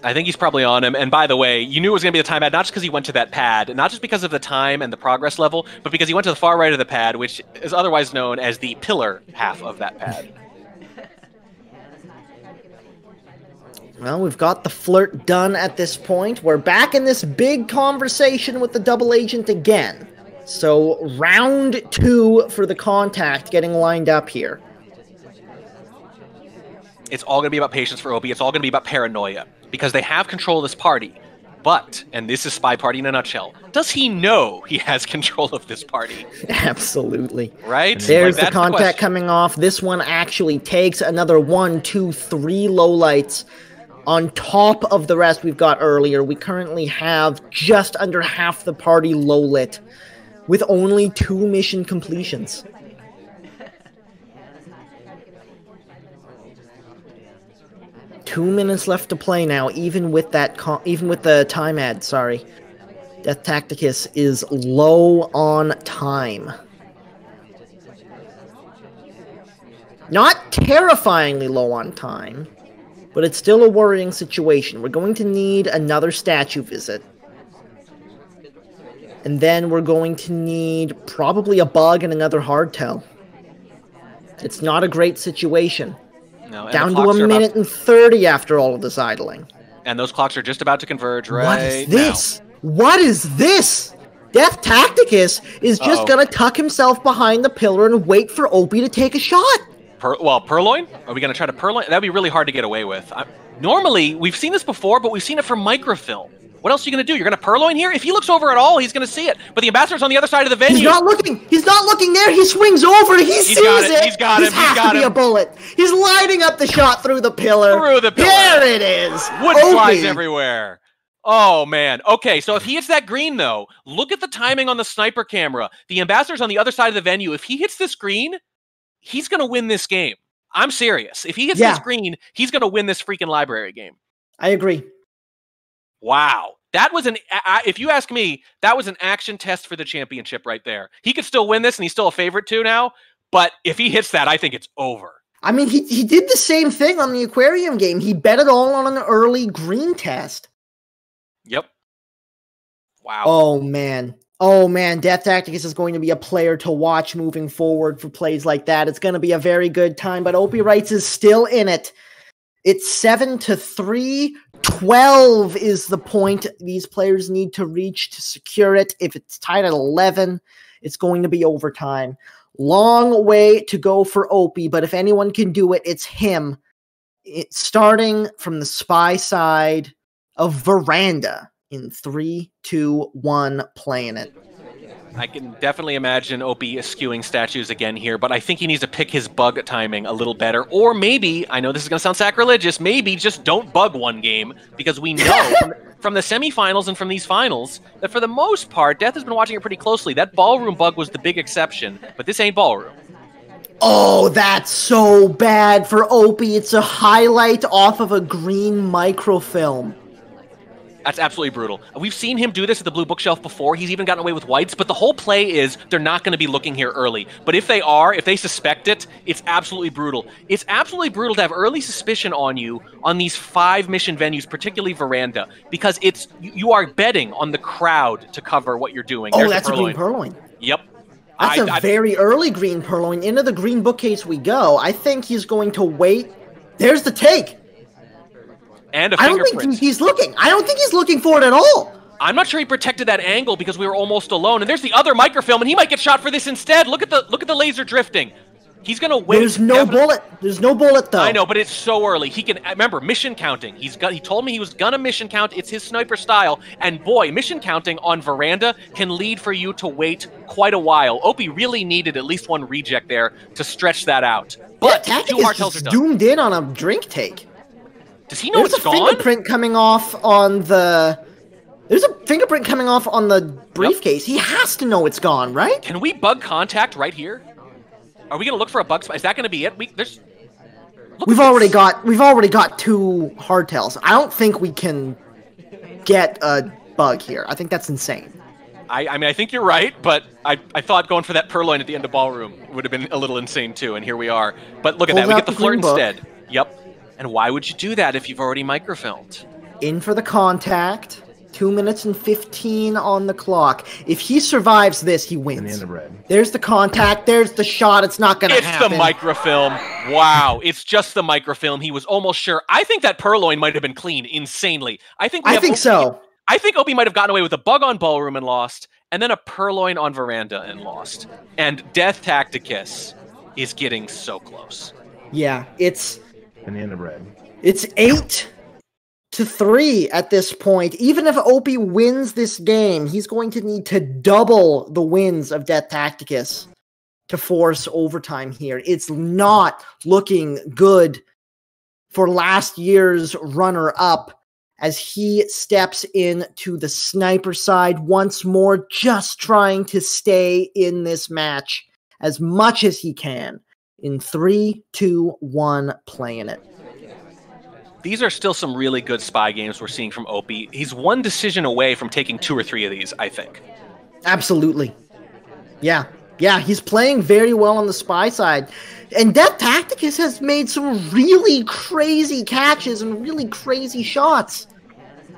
I think he's probably on him. And by the way, you knew it was going to be the time ad, not just because he went to that pad, not just because of the time and the progress level, but because he went to the far right of the pad, which is otherwise known as the pillar half of that pad. Well, we've got the flirt done at this point. We're back in this big conversation with the double agent again. So, round 2 for the contact getting lined up here. It's all going to be about patience for Opie. It's all going to be about paranoia. Because they have control of this party. But, and this is SpyParty in a nutshell, does he know he has control of this party? Absolutely. Right? There's the contact coming off. This one actually takes another 1, 2, 3 lowlights on top of the rest we've got earlier. We currently have just under half the party low-lit with only 2 mission completions. Two minutes left to play now, even with that, even with the time ad. Sorry, DeathTacticus is low on time. Not terrifyingly low on time, but it's still a worrying situation. We're going to need another statue visit, and then we're going to need probably a bug and another hardtail. It's not a great situation. No, down to 1 minute and 30 after all of this idling. And those clocks are just about to converge right now. What is this? What is this? DeathTacticus is just going to tuck himself behind the pillar and wait for Opie to take a shot. Purloin? Are we going to try to purloin? That'd be really hard to get away with. Normally, we've seen this before, but we've seen it from microfilm. What else are you going to do? You're going to purloin here? If he looks over at all, he's going to see it. But the ambassador's on the other side of the venue. He's not looking. He's not looking there. He swings over. He sees it. He's got him. This has to be a bullet. He's lining up the shot through the pillar. There it is. Wood flies everywhere. Oh, man. Okay, so if he hits that green, though, look at the timing on the sniper camera. The ambassador's on the other side of the venue. If he hits this green, he's going to win this game. I'm serious. If he hits this green, he's going to win this freaking library game. I agree. Wow. That was if you ask me, that was an action test for the championship right there. He could still win this, and he's still a favorite too now. But if he hits that, I think it's over. I mean, he did the same thing on the aquarium game. He bet it all on an early green test. Yep. Wow. Oh, man. Oh, man. DeathTacticus is going to be a player to watch moving forward for plays like that. It's going to be a very good time, but OpiWrites is still in it. It's 7-3. 12 is the point these players need to reach to secure it. If it's tied at 11, it's going to be overtime. Long way to go for Opie, but if anyone can do it, it's him. It's starting from the spy side of Veranda in 3, 2, 1, playing it. I can definitely imagine Opie eschewing statues again here, but I think he needs to pick his bug timing a little better. Or maybe, I know this is going to sound sacrilegious, maybe just don't bug one game, because we know from the semifinals and from these finals that for the most part, Death has been watching it pretty closely. That ballroom bug was the big exception, but this ain't ballroom. Oh, that's so bad for Opie. It's a highlight off of a green microfilm. That's absolutely brutal. We've seen him do this at the blue bookshelf before. He's even gotten away with whites, but the whole play is they're not going to be looking here early. But if they are, if they suspect it, it's absolutely brutal. It's absolutely brutal to have early suspicion on you on these 5 mission venues, particularly Veranda, because you are betting on the crowd to cover what you're doing. Oh, that's a green purloin. Yep. That's a very early green purloin. Into the green bookcase we go. I think he's going to wait. There's the take. And a I fingerprint. don't think he's looking. I don't think he's looking for it at all. I'm not sure he protected that angle because we were almost alone. And there's the other microfilm, and he might get shot for this instead. Look at the laser drifting. He's gonna wait. There's no bullet. There's no bullet though. I know, but it's so early. He can remember mission counting. He told me he was gonna mission count. It's his sniper style. And boy, mission counting on Veranda can lead for you to wait quite a while. Opie really needed at least one reject there to stretch that out. But yeah, two hard tells are done. Zoomed in on a drink take. Does he know it's gone? There's a fingerprint coming off on the briefcase. Yep. He has to know it's gone, right? Can we bug contact right here? Are we going to look for a bug spot? Is that going to be it? We've already got 2 hardtails. I don't think we can get a bug here. I think that's insane. I mean, I think you're right, but I thought going for that purloin at the end of ballroom would have been a little insane too, and here we are. But look at that. We get the flirt instead. Yep. And why would you do that if you've already microfilmed? In for the contact. 2 minutes and 15 on the clock. If he survives this, he wins. There's the contact. There's the shot. It's not going to happen. It's the microfilm. Wow. It's just the microfilm. He was almost sure. I think that purloin might have been clean insanely. I think so. I think Opie might have gotten away with a bug on ballroom and lost, and then a purloin on Veranda and lost. And DeathTacticus is getting so close. Yeah, it's... Banana bread. It's 8-3 at this point. Even if Opie wins this game, he's going to need to double the wins of DeathTacticus to force overtime here. It's not looking good for last year's runner-up as he steps into the sniper side once more, just trying to stay in this match as much as he can. In 3, 2, 1, playing it. These are still some really good spy games we're seeing from Opie. He's one decision away from taking 2 or 3 of these, I think. Absolutely. Yeah, he's playing very well on the spy side. And DeathTacticus has made some really crazy catches and really crazy shots.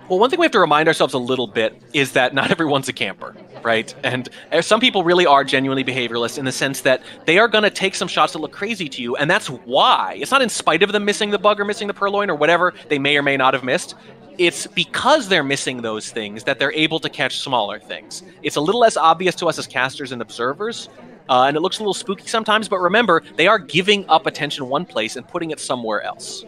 Well, one thing we have to remind ourselves a little bit is that not everyone's a camper, right? And some people really are genuinely behavioralists in the sense that they are going to take some shots that look crazy to you, and that's why. It's not in spite of them missing the bug or missing the purloin or whatever they may or may not have missed. It's because they're missing those things that they're able to catch smaller things. It's a little less obvious to us as casters and observers, and it looks a little spooky sometimes, but remember, they are giving up attention one place and putting it somewhere else.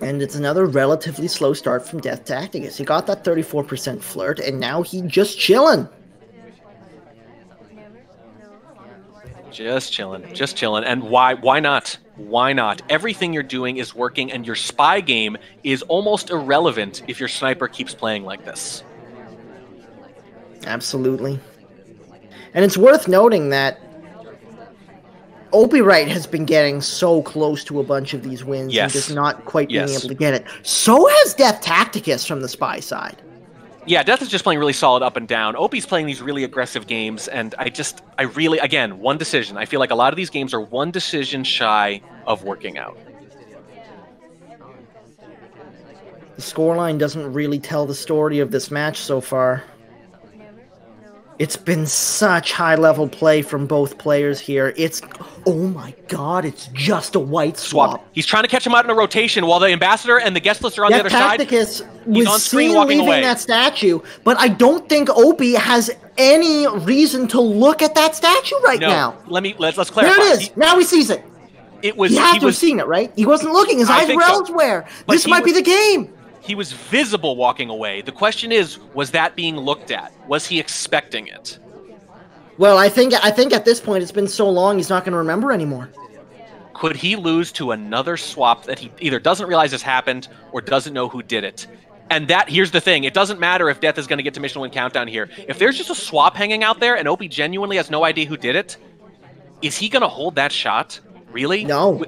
And it's another relatively slow start from DeathTacticus. He got that 34% flirt, and now he just chilling. Just chilling. And why not? Why not? Everything you're doing is working, and your spy game is almost irrelevant if your sniper keeps playing like this. Absolutely. And it's worth noting that OpiWrites has been getting so close to a bunch of these wins and just not quite being able to get it. So has DeathTacticus from the spy side. Yeah, Death is just playing really solid up and down. Opie's playing these really aggressive games, and I really, again, one decision. I feel like a lot of these games are one decision shy of working out. The scoreline doesn't really tell the story of this match so far. It's been such high-level play from both players here. Oh my god, it's just a white swap. He's trying to catch him out in a rotation while the Ambassador and the guest list are on the other side. DeathTacticus was seen leaving that statue, but I don't think Opie has any reason to look at that statue now. Let's clarify. There it is. Now he sees it. He had to have seen it, right? He wasn't looking. His eyes were elsewhere. This might be the game. He was visible walking away. The question is, was that being looked at? Was he expecting it? Well, I think at this point it's been so long he's not going to remember anymore. Could he lose to another swap that he either doesn't realize has happened or doesn't know who did it? And here's the thing. It doesn't matter if Death is going to get to Mission Win Countdown here. If there's just a swap hanging out there and Opie genuinely has no idea who did it, is he going to hold that shot? Really? No.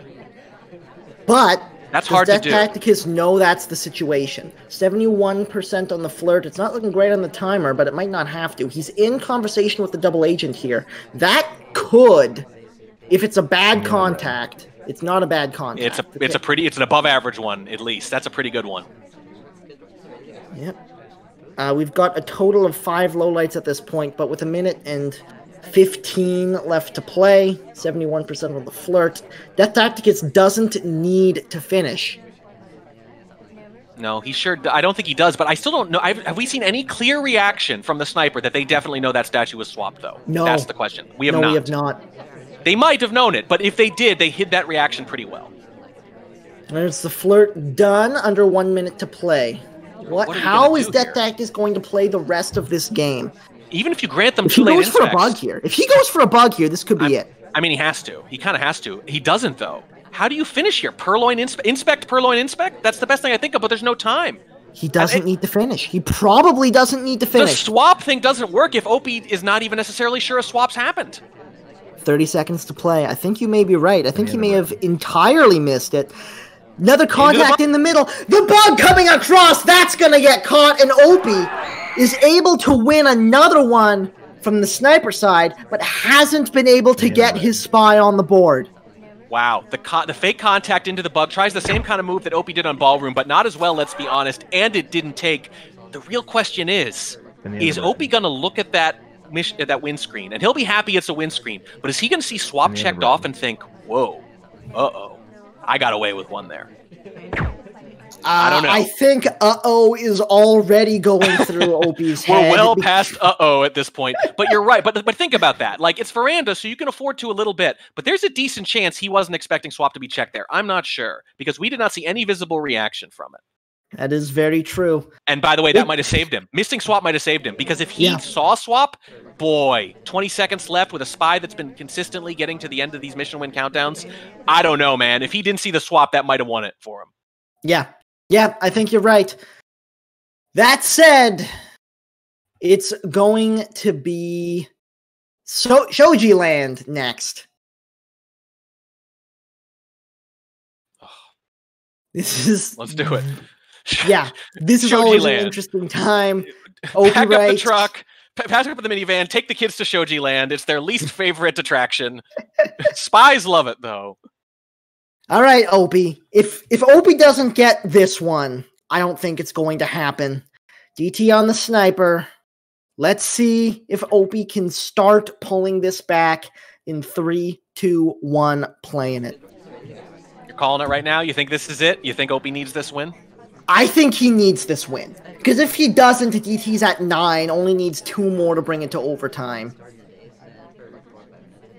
But that's hard to do. DeathTacticus know that's the situation. 71% on the flirt. It's not looking great on the timer, but it might not have to. He's in conversation with the double agent here. That could, if it's a bad contact, it's not a bad contact. It's an above average one, at least. That's a pretty good one. Yep. We've got a total of 5 lowlights at this point, but with a minute and 15 left to play, 71% on the flirt. DeathTacticus doesn't need to finish. No, he sure. I don't think he does, but I still don't know. Have we seen any clear reaction from the sniper that they definitely know that statue was swapped, though? No. That's the question. We have not. They might have known it, but if they did, they hid that reaction pretty well. There's the flirt done, under 1 minute to play. How is DeathTacticus going to play the rest of this game? Even if you grant them 2 late inspects. If he goes for a bug here, this could be it. I mean, he has to. He kind of has to. He doesn't, though. How do you finish here? Purloin inspect, purloin inspect? That's the best thing I think of, but there's no time. He doesn't need to finish. He probably doesn't need to finish. The swap thing doesn't work if Opie is not even necessarily sure a swap's happened. 30 seconds to play. I think you may be right. I think he may have entirely missed it. Another contact in the middle. The bug coming across. That's going to get caught, and Opie is able to win another one from the sniper side, but hasn't been able to get his spy on the board. Wow. The fake contact into the bug tries the same kind of move that Opie did on Ballroom, but not as well, let's be honest, and it didn't take. The real question is Opie going to look at that win screen, and he'll be happy it's a win screen, but is he going to see swap checked off and think, whoa, uh-oh, I got away with one there? I don't know. I think uh-oh is already going through Opie's head. We're well past uh-oh at this point. But you're right. But think about that. Like, it's veranda, so you can afford to a little bit. But there's a decent chance he wasn't expecting swap to be checked there. I'm not sure, because we did not see any visible reaction from it. That is very true. And by the way, that might have saved him. Missing swap might have saved him, because if he saw swap, boy, 20 seconds left with a spy that's been consistently getting to the end of these mission win countdowns. I don't know, man. If he didn't see the swap, that might have won it for him. Yeah, I think you're right. That said, it's going to be Shoji Land next. Let's do it. Yeah, this is always an interesting time. Pack up the truck, pack up the minivan, take the kids to Shoji Land. It's their least favorite attraction. Spies love it, though. All right, Opie. If Opie doesn't get this one, I don't think it's going to happen. DT on the sniper. Let's see if Opie can start pulling this back in 3, 2, 1, playing it. You're calling it right now? You think this is it? You think Opie needs this win? I think he needs this win. Because if he doesn't, DT's at 9, only needs 2 more to bring it to overtime.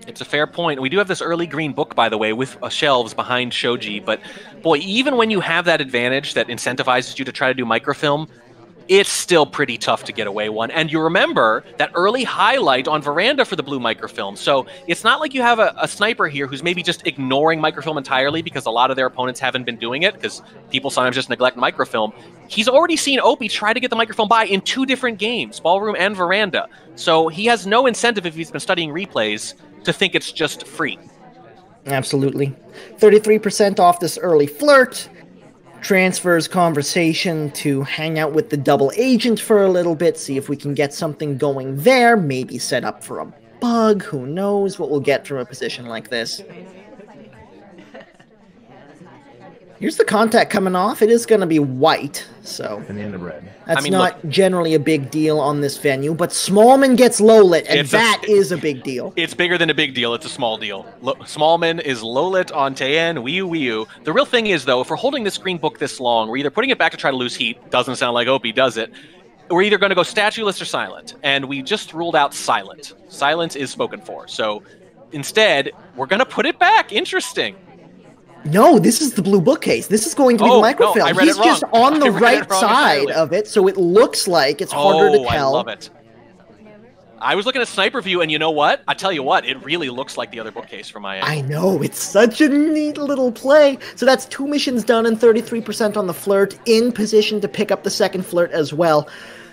It's a fair point. We do have this early green book, by the way, with shelves behind Shoji. But boy, even when you have that advantage that incentivizes you to try to do microfilm, it's still pretty tough to get away one. And you remember that early highlight on Veranda for the blue microfilm. So it's not like you have a sniper here who's maybe just ignoring microfilm entirely because a lot of their opponents haven't been doing it because people sometimes just neglect microfilm. He's already seen Opie try to get the microfilm by in 2 different games, Ballroom and Veranda. So he has no incentive if he's been studying replays to think it's just free. Absolutely. 33% off this early flirt. Transfers conversation to hang out with the double agent for a little bit, see if we can get something going there, maybe set up for a bug, who knows what we'll get from a position like this. Here's the contact coming off. It is going to be white, so that's not generally a big deal on this venue, but Smallman gets low-lit, and that is a big deal. It's bigger than a big deal. It's a small deal. Smallman is low-lit on Taen, Wii. The real thing is, though, if we're holding this green book this long, we're either putting it back to try to lose heat, doesn't sound like Opie does it, we're either going to go statueless or silent, and we just ruled out silent. Silence is spoken for, so instead, we're going to put it back. Interesting. No, this is the blue bookcase. This is going to be the microfilm. No, I read He's it wrong. just on the right side entirely. of it, so it looks like it's harder to tell. I love it. I was looking at Sniper View, and you know what? I tell you what, it really looks like the other bookcase from my end. I know, it's such a neat little play. So that's 2 missions done and 33% on the flirt, in position to pick up the second flirt as well.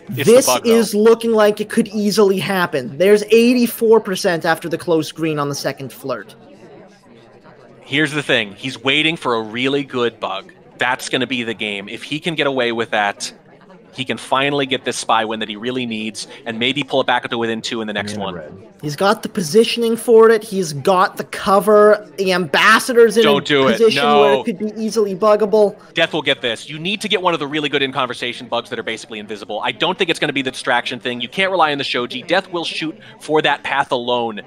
This is looking like it could easily happen. There's 84% after the close green on the second flirt. Here's the thing. He's waiting for a really good bug. That's going to be the game. If he can get away with that, he can finally get this spy win that he really needs and maybe pull it back up to within 2 in the next one. He's got the positioning for it. He's got the cover. The ambassador's in a position where it could be easily buggable. Death will get this. You need to get one of the really good in-conversation bugs that are basically invisible. I don't think it's going to be the distraction thing. You can't rely on the Shoji. Death will shoot for that path alone.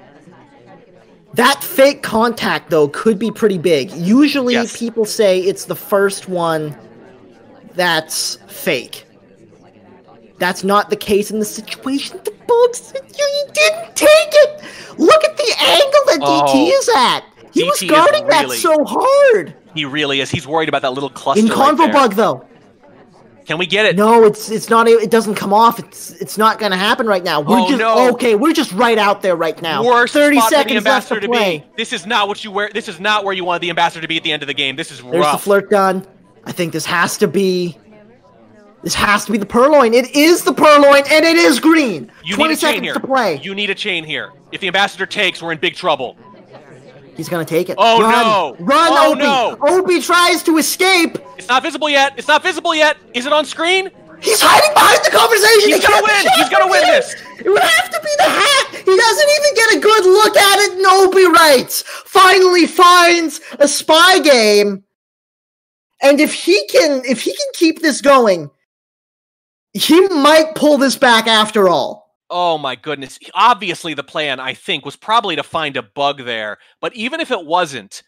That fake contact, though, could be pretty big. Usually people say it's the first one that's fake. That's not the case in the situation. The bugs, you didn't take it! Look at the angle that DT is at! He was guarding that so hard! He really is. He's worried about that little cluster in convo bug, though. Can we get it? No, it's not. It doesn't come off. It's not going to happen right now. We're just right out there right now. Worst 30 spot seconds for the ambassador left to play. be. This is not what you wear. This is not where you want the ambassador to be at the end of the game. This is rough. There's the flirt done. I think this has to be. This has to be the purloin. It is the purloin, and it is green. You 20 need a chain seconds here. to play. You need a chain here. If the ambassador takes, we're in big trouble. He's gonna take it. Oh Run. no! Run, oh Opie! No! Opie tries to escape. It's not visible yet. It's not visible yet. Is it on screen? He's hiding behind the conversation. He's gonna win. He's gonna win this. It would have to be the hack. He doesn't even get a good look at it. And OpiWrites finally finds a spy game. And if he can keep this going, he might pull this back after all. Oh my goodness. Obviously the plan, I think, was probably to find a bug there. But even if it wasn't,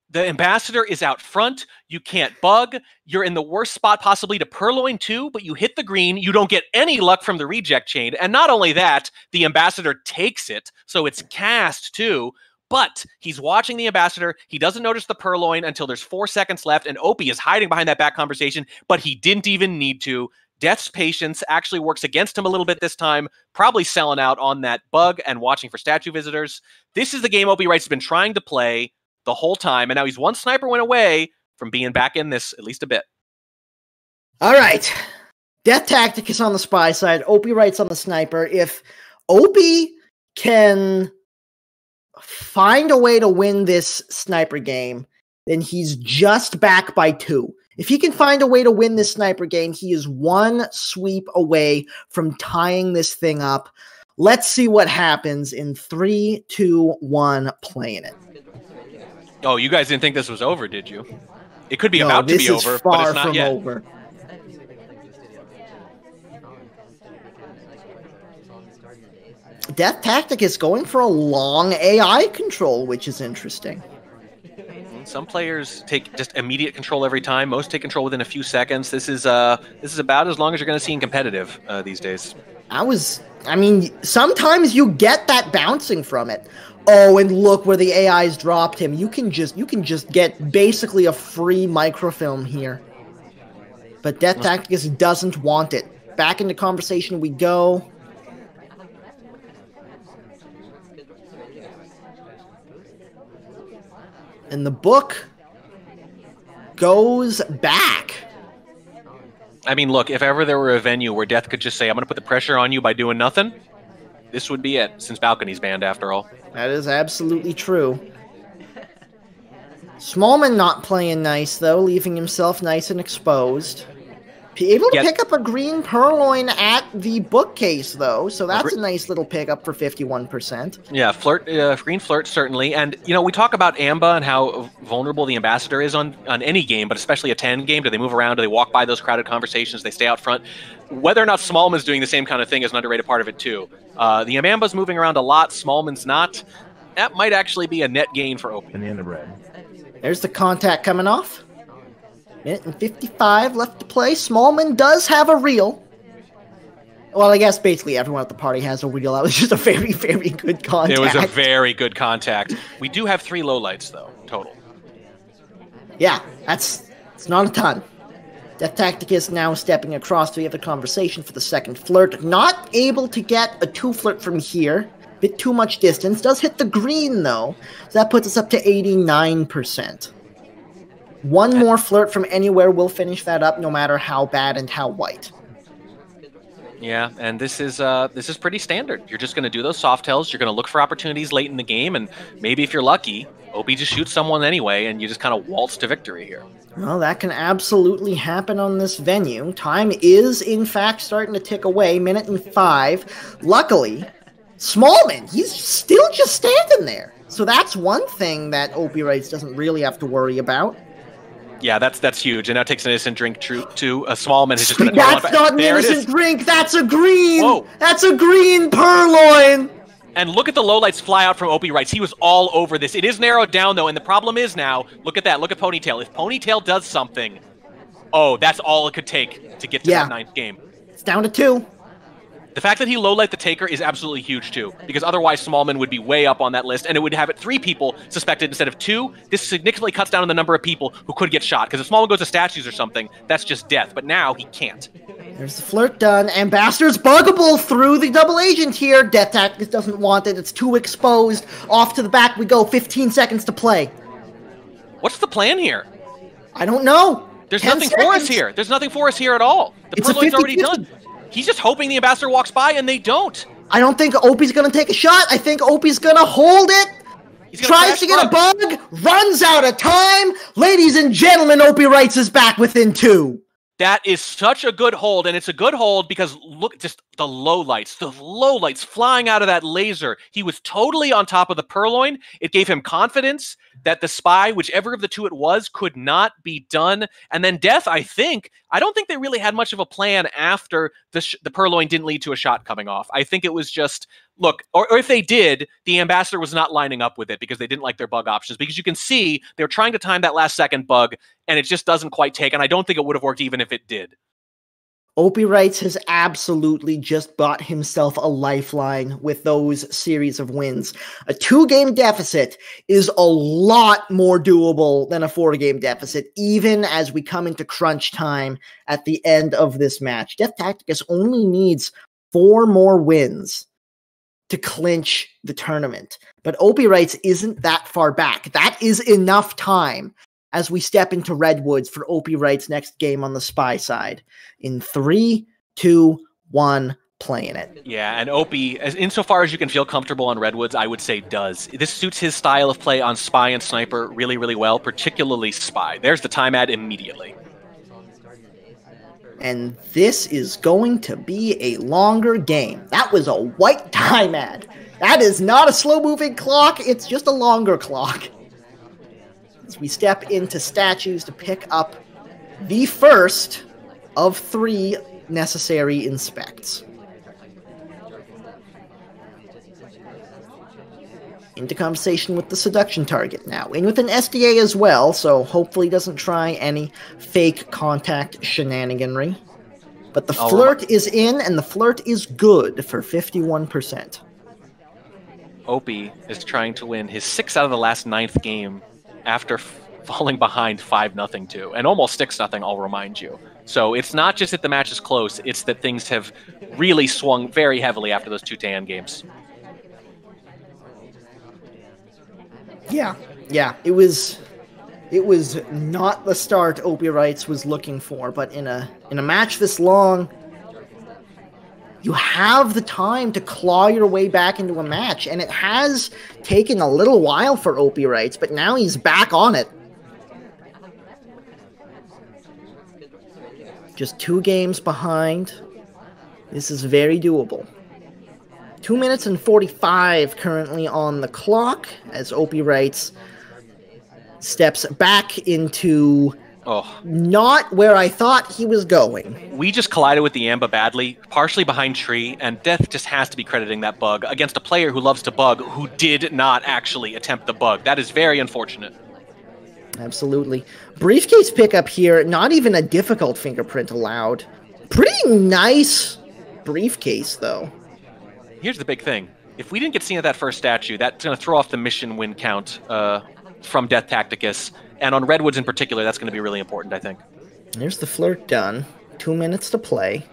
the ambassador is out front. You can't bug. You're in the worst spot possibly to purloin too, but you hit the green. You don't get any luck from the reject chain. And not only that, the ambassador takes it, so it's cast too. But he's watching the ambassador. He doesn't notice the purloin until there's 4 seconds left, and Opie is hiding behind that back conversation, but he didn't even need to. Death's patience actually works against him a little bit this time, probably selling out on that bug and watching for statue visitors. This is the game OpiWrites has been trying to play the whole time, and now he's one sniper win away from being back in this at least a bit. All right. DeathTacticus on the spy side, OpiWrites on the sniper. If Opie can find a way to win this sniper game, then he's just back by 2. If he can find a way to win this sniper game, he is 1 sweep away from tying this thing up. Let's see what happens in 3, 2, 1, playing it. Oh, you guys didn't think this was over, did you? It could be about to be over, but it's not yet. Over. DeathTacticus going for a long AI control, which is interesting. Some players take just immediate control every time. Most take control within a few seconds. This is about as long as you're going to see in competitive these days. I mean, sometimes you get that bouncing from it. Oh, and look where the AI's dropped him. You can just get basically a free microfilm here. But DeathTacticus doesn't want it. Back into conversation we go. And the book goes back. I mean, look, if ever there were a venue where Death could just say, I'm going to put the pressure on you by doing nothing, this would be it, since Balcony's banned after all. That is absolutely true. Smallman not playing nice, though, leaving himself nice and exposed. Able to pick up a green purloin at the bookcase, though, so that's a nice little pickup for 51%. Yeah, green flirt, certainly. And, you know, we talk about Amba and how vulnerable the Ambassador is on any game, but especially a 10 game. Do they move around? Do they walk by those crowded conversations? Do they stay out front? Whether or not Smallman's doing the same kind of thing is an underrated part of it, too. The Amba's moving around a lot. Smallman's not. That might actually be a net gain for Opie. In the end of red. There's the contact coming off. Minute and 55 left to play. Smallman does have a reel. Well, I guess basically everyone at the party has a reel. That was just a very, very good contact. It was a very good contact. We do have 3 lowlights, though, total. Yeah, it's not a ton. DeathTacticus now stepping across to the other conversation for the second flirt. Not able to get a 2 flirt from here. Bit too much distance. Does hit the green, though. So that puts us up to 89%. One more flirt from anywhere will finish that up, no matter how bad and how white. Yeah, and this is pretty standard. You're just going to do those soft tells. You're going to look for opportunities late in the game, and maybe if you're lucky, Opie just shoots someone anyway, and you just kind of waltz to victory here. Well, that can absolutely happen on this venue. Time is, in fact, starting to tick away. Minute and 5. Luckily, Smallman, he's still just standing there. So that's one thing that OpiWrites doesn't really have to worry about. Yeah, that's huge. And now takes an innocent drink to a Smallman has just been That's not an innocent drink. That's a green. Whoa. That's a green purloin. And look at the lowlights fly out from OpiWrites. He was all over this. It is narrowed down, though, and the problem is now, look at that. Look at Ponytail. If Ponytail does something, oh, that's all it could take to get to that 9th game. It's down to 2. The fact that he lowlight the Taker is absolutely huge, too, because otherwise Smallman would be way up on that list, and it would have it 3 people suspected instead of 2. This significantly cuts down on the number of people who could get shot, because if Smallman goes to statues or something, that's just death, but now he can't. There's the flirt done. Ambassador's buggable through the double agent here. DeathTacticus doesn't want it. It's too exposed. Off to the back we go. 15 seconds to play. What's the plan here? I don't know. There's nothing for us here. There's nothing for us here at all. The purloin's already done. He's just hoping the Ambassador walks by, and they don't. I don't think Opie's going to take a shot. I think Opie's going to hold it. Tries to get a bug. Runs out of time. Ladies and gentlemen, OpiWrites is back within 2. That is such a good hold, and it's a good hold because look, just the lowlights flying out of that laser. He was totally on top of the purloin. It gave him confidence that the spy, whichever of the 2 it was, could not be done. And then Death, I don't think they really had much of a plan after the purloin didn't lead to a shot coming off. I think it was just, look, or if they did, the Ambassador was not lining up with it because they didn't like their bug options. Because you can see they were trying to time that last second bug, and it just doesn't quite take. And I don't think it would have worked even if it did. OpiWrites has absolutely just bought himself a lifeline with those series of wins. A 2-game deficit is a lot more doable than a 4-game deficit, even as we come into crunch time at the end of this match. DeathTacticus only needs 4 more wins to clinch the tournament. But OpiWrites isn't that far back. That is enough time as we step into Redwoods for OpiWrites' next game on the spy side. In 3, 2, 1, playing it. Yeah, and Opie, insofar as you can feel comfortable on Redwoods, I would say does. This suits his style of play on Spy and Sniper really, really well, particularly Spy. There's the time ad immediately. And this is going to be a longer game. That was a white time ad. That is not a slow-moving clock, it's just a longer clock. As we step into statues to pick up the first of 3 necessary inspects. Into conversation with the seduction target now. In with an SDA as well, so hopefully doesn't try any fake contact shenaniganry. But the flirt is in, and the flirt is good for 51%. Opie is trying to win his 6th out of the last 9th game after falling behind 5-0 too, and almost 6-0, I'll remind you. So it's not just that the match is close, it's that things have really swung very heavily after those 2 Tan games. Yeah, it was not the start OpiWrites was looking for, but in a match this long, you have the time to claw your way back into a match, and it has taken a little while for OpiWrites, but now he's back on it. Just 2 games behind. This is very doable. 2 minutes and 45 currently on the clock as OpiWrites steps back into not where I thought he was going. We just collided with the Amba badly, partially behind tree, and Death just has to be crediting that bug against a player who loves to bug, who did not actually attempt the bug. That is very unfortunate. Absolutely. Briefcase pickup here, not even a difficult fingerprint allowed. Pretty nice briefcase, though. Here's the big thing. If we didn't get seen at that first statue, that's going to throw off the mission win count from DeathTacticus. And on Redwoods in particular, that's going to be really important, I think. There's the flirt done. 2 minutes to play.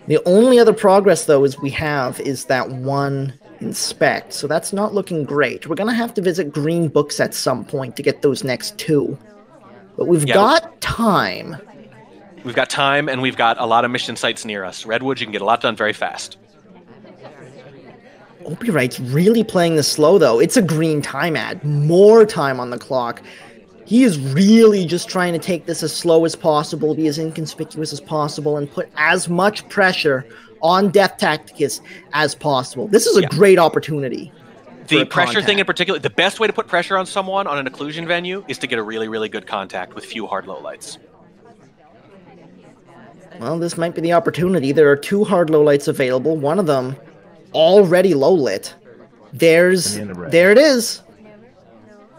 The only other progress, though, we have is that 1 inspect. So that's not looking great. We're going to have to visit green books at some point to get those next 2. But we've got time. We've got time, and we've got a lot of mission sites near us. Redwoods, you can get a lot done very fast. OpiWrites really playing this slow, though. It's a green time ad. More time on the clock. He is really just trying to take this as slow as possible, be as inconspicuous as possible, and put as much pressure on DeathTacticus as possible. This is a great opportunity. The pressure thing in particular, the best way to put pressure on someone on an occlusion venue is to get a really, really good contact with few hard lowlights. Well, this might be the opportunity. There are 2 hard lowlights available. One of them already low lit. There it is.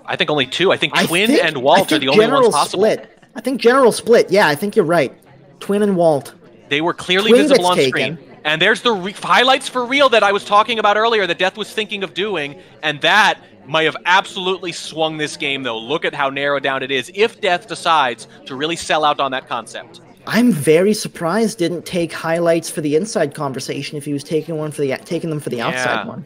I think only 2. I think Twin and Walt are the only ones possible. I think General Split. Yeah, I think you're right. Twin and Walt. They were clearly visible on screen. And there's the highlights for real that I was talking about earlier that Death was thinking of doing, and that might have absolutely swung this game, though. Look at how narrowed down it is if Death decides to really sell out on that concept. I'm very surprised didn't take highlights for the inside conversation if he was taking them for the outside one.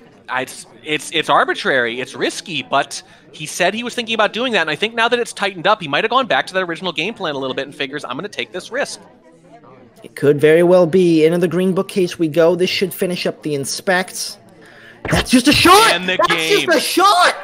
It's arbitrary, it's risky, but he said he was thinking about doing that, and I think now that it's tightened up, he might have gone back to that original game plan a little bit and figures, I'm going to take this risk. It could very well be. Into the green bookcase we go. This should finish up the inspects. That's just a shot! And That's just a shot!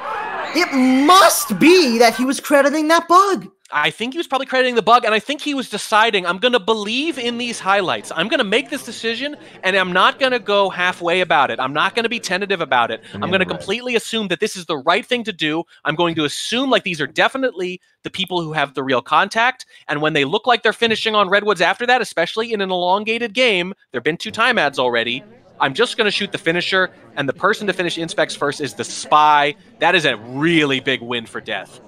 It must be that he was crediting that bug. I think he was probably crediting the bug, and I think he was deciding, I'm going to believe in these highlights. I'm going to make this decision, and I'm not going to go halfway about it. I'm not going to be tentative about it. I'm going to completely assume that this is the right thing to do. I'm going to assume like these are definitely the people who have the real contact, and when they look like they're finishing on Redwoods after that, especially in an elongated game, there have been 2 time ads already, I'm just going to shoot the finisher, and the person to finish inspects first is the spy. That is a really big win for Death.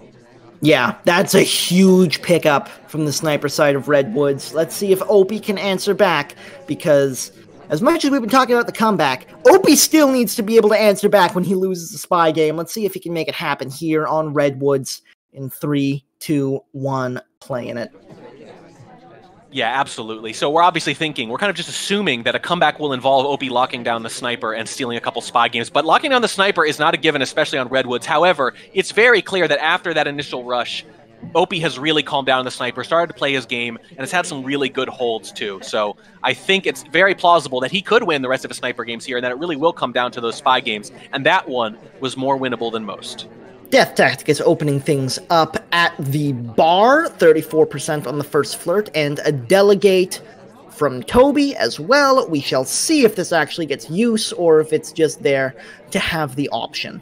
Yeah, that's a huge pickup from the sniper side of Redwoods. Let's see if Opie can answer back, because as much as we've been talking about the comeback, Opie still needs to be able to answer back when he loses the spy game. Let's see if he can make it happen here on Redwoods in 3, 2, 1, playing it. Yeah, absolutely. So we're obviously thinking, we're kind of just assuming that a comeback will involve Opie locking down the sniper and stealing a couple spy games. But locking down the sniper is not a given, especially on Redwoods. However, it's very clear that after that initial rush, Opie has really calmed down on the sniper, started to play his game, and has had some really good holds too. So I think it's very plausible that he could win the rest of his sniper games here, and that it really will come down to those spy games. And that one was more winnable than most. DeathTacticus opening things up at the bar, 34% on the first flirt, and a delegate from Toby as well. We shall see if this actually gets use or if it's just there to have the option.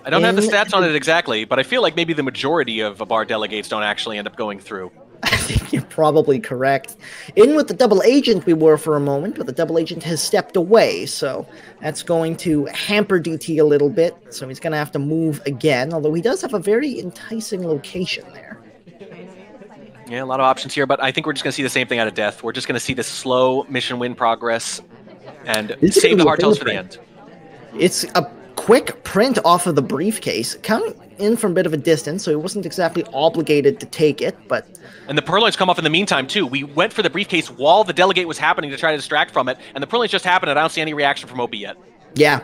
I don't have the stats on it exactly, but I feel like maybe the majority of bar delegates don't actually end up going through. I think you're probably correct. In with the double agent we were for a moment, but the double agent has stepped away, so that's going to hamper DT a little bit, so he's going to have to move again, although he does have a very enticing location there. Yeah, a lot of options here, but I think we're just going to see the same thing out of Death. We're just going to see this slow mission win progress and save the hard tells for the end. It's a quick print off of the briefcase, coming in from a bit of a distance, so he wasn't exactly obligated to take it, but... And the Purloins come off in the meantime, too. We went for the briefcase while the Delegate was happening to try to distract from it, and the Purloins just happened, and I don't see any reaction from Opie yet. Yeah.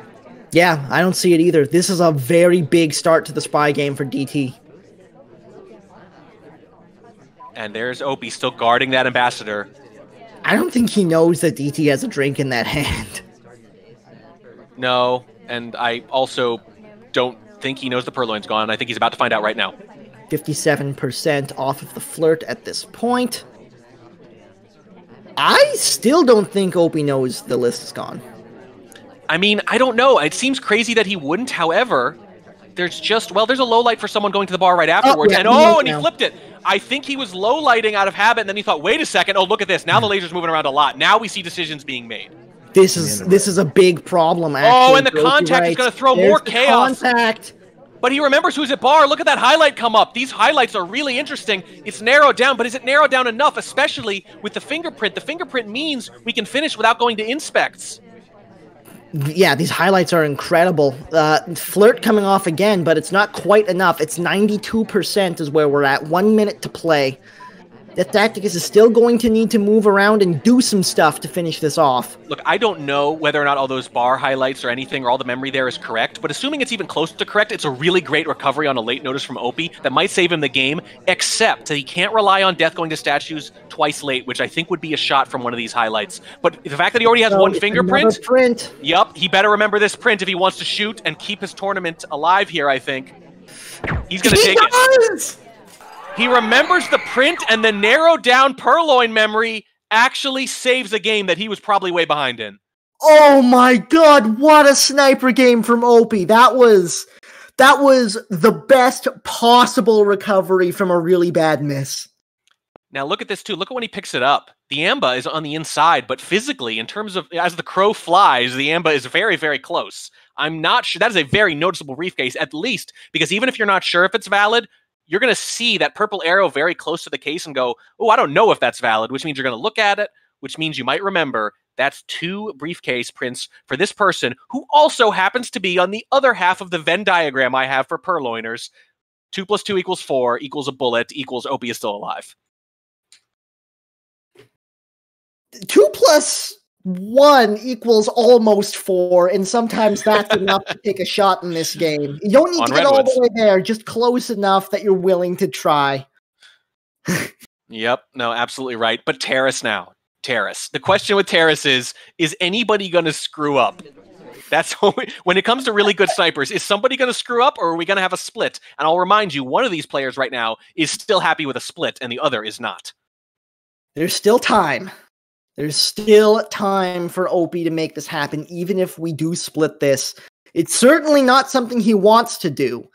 Yeah, I don't see it either. This is a very big start to the spy game for DT. And there's Opie still guarding that ambassador. I don't think he knows that DT has a drink in that hand. No, and I also don't think he knows the Purloin's gone. I think he's about to find out right now. 57% off of the flirt at this point. I still don't think Opie knows the list is gone. I mean, I don't know. It seems crazy that he wouldn't. However, there's just, well, there's a low light for someone going to the bar right afterwards. Yeah, and he flipped it. I think he was low lighting out of habit, and then he thought, wait a second. Oh, look at this. Now the laser's moving around a lot. Now we see decisions being made. This is a big problem, actually. Oh, and the contact is going to throw more chaos. Contact. But he remembers who's at bar. Look at that highlight come up. These highlights are really interesting. It's narrowed down, but is it narrowed down enough, especially with the fingerprint? The fingerprint means we can finish without going to inspects. Yeah, these highlights are incredible. Flirt coming off again, but it's not quite enough. It's 92% is where we're at. 1 minute to play. DeathTacticus is still going to need to move around and do some stuff to finish this off. Look, I don't know whether or not all those bar highlights or anything or all the memory there is correct, but assuming it's even close to correct, it's a really great recovery on a late notice from Opie that might save him the game, except that he can't rely on Death going to statues twice late, which I think would be a shot from one of these highlights. But the fact that he already has one fingerprint, yep, he better remember this print if he wants to shoot and keep his tournament alive here, I think. He's going to take it. He remembers the print, and the narrowed down Purloin memory actually saves a game that he was probably way behind in. Oh my god, what a sniper game from Opie. That was the best possible recovery from a really bad miss. Now look at this too. Look at when he picks it up. The Amba is on the inside, but physically, in terms of as the crow flies, the Amba is very, very close. I'm not sure. That is a very noticeable briefcase, at least, because even if you're not sure if it's valid, you're going to see that purple arrow very close to the case and go, oh, I don't know if that's valid, which means you're going to look at it, which means you might remember that's 2 briefcase prints for this person who also happens to be on the other half of the Venn diagram I have for Purloiners. 2 + 2 = 4 equals a bullet equals Opie is still alive. 2 + 1 = almost 4, and sometimes that's enough to take a shot in this game. You don't need to get all the way there, just close enough that you're willing to try. Yep, no, absolutely right. But Terrace now. Terrace. The question with Terrace is anybody going to screw up? That's when it comes to really good snipers, is somebody going to screw up, or are we going to have a split? And I'll remind you, one of these players right now is still happy with a split, and the other is not. There's still time. There's still time for Opie to make this happen, even if we do split this. It's certainly not something he wants to do,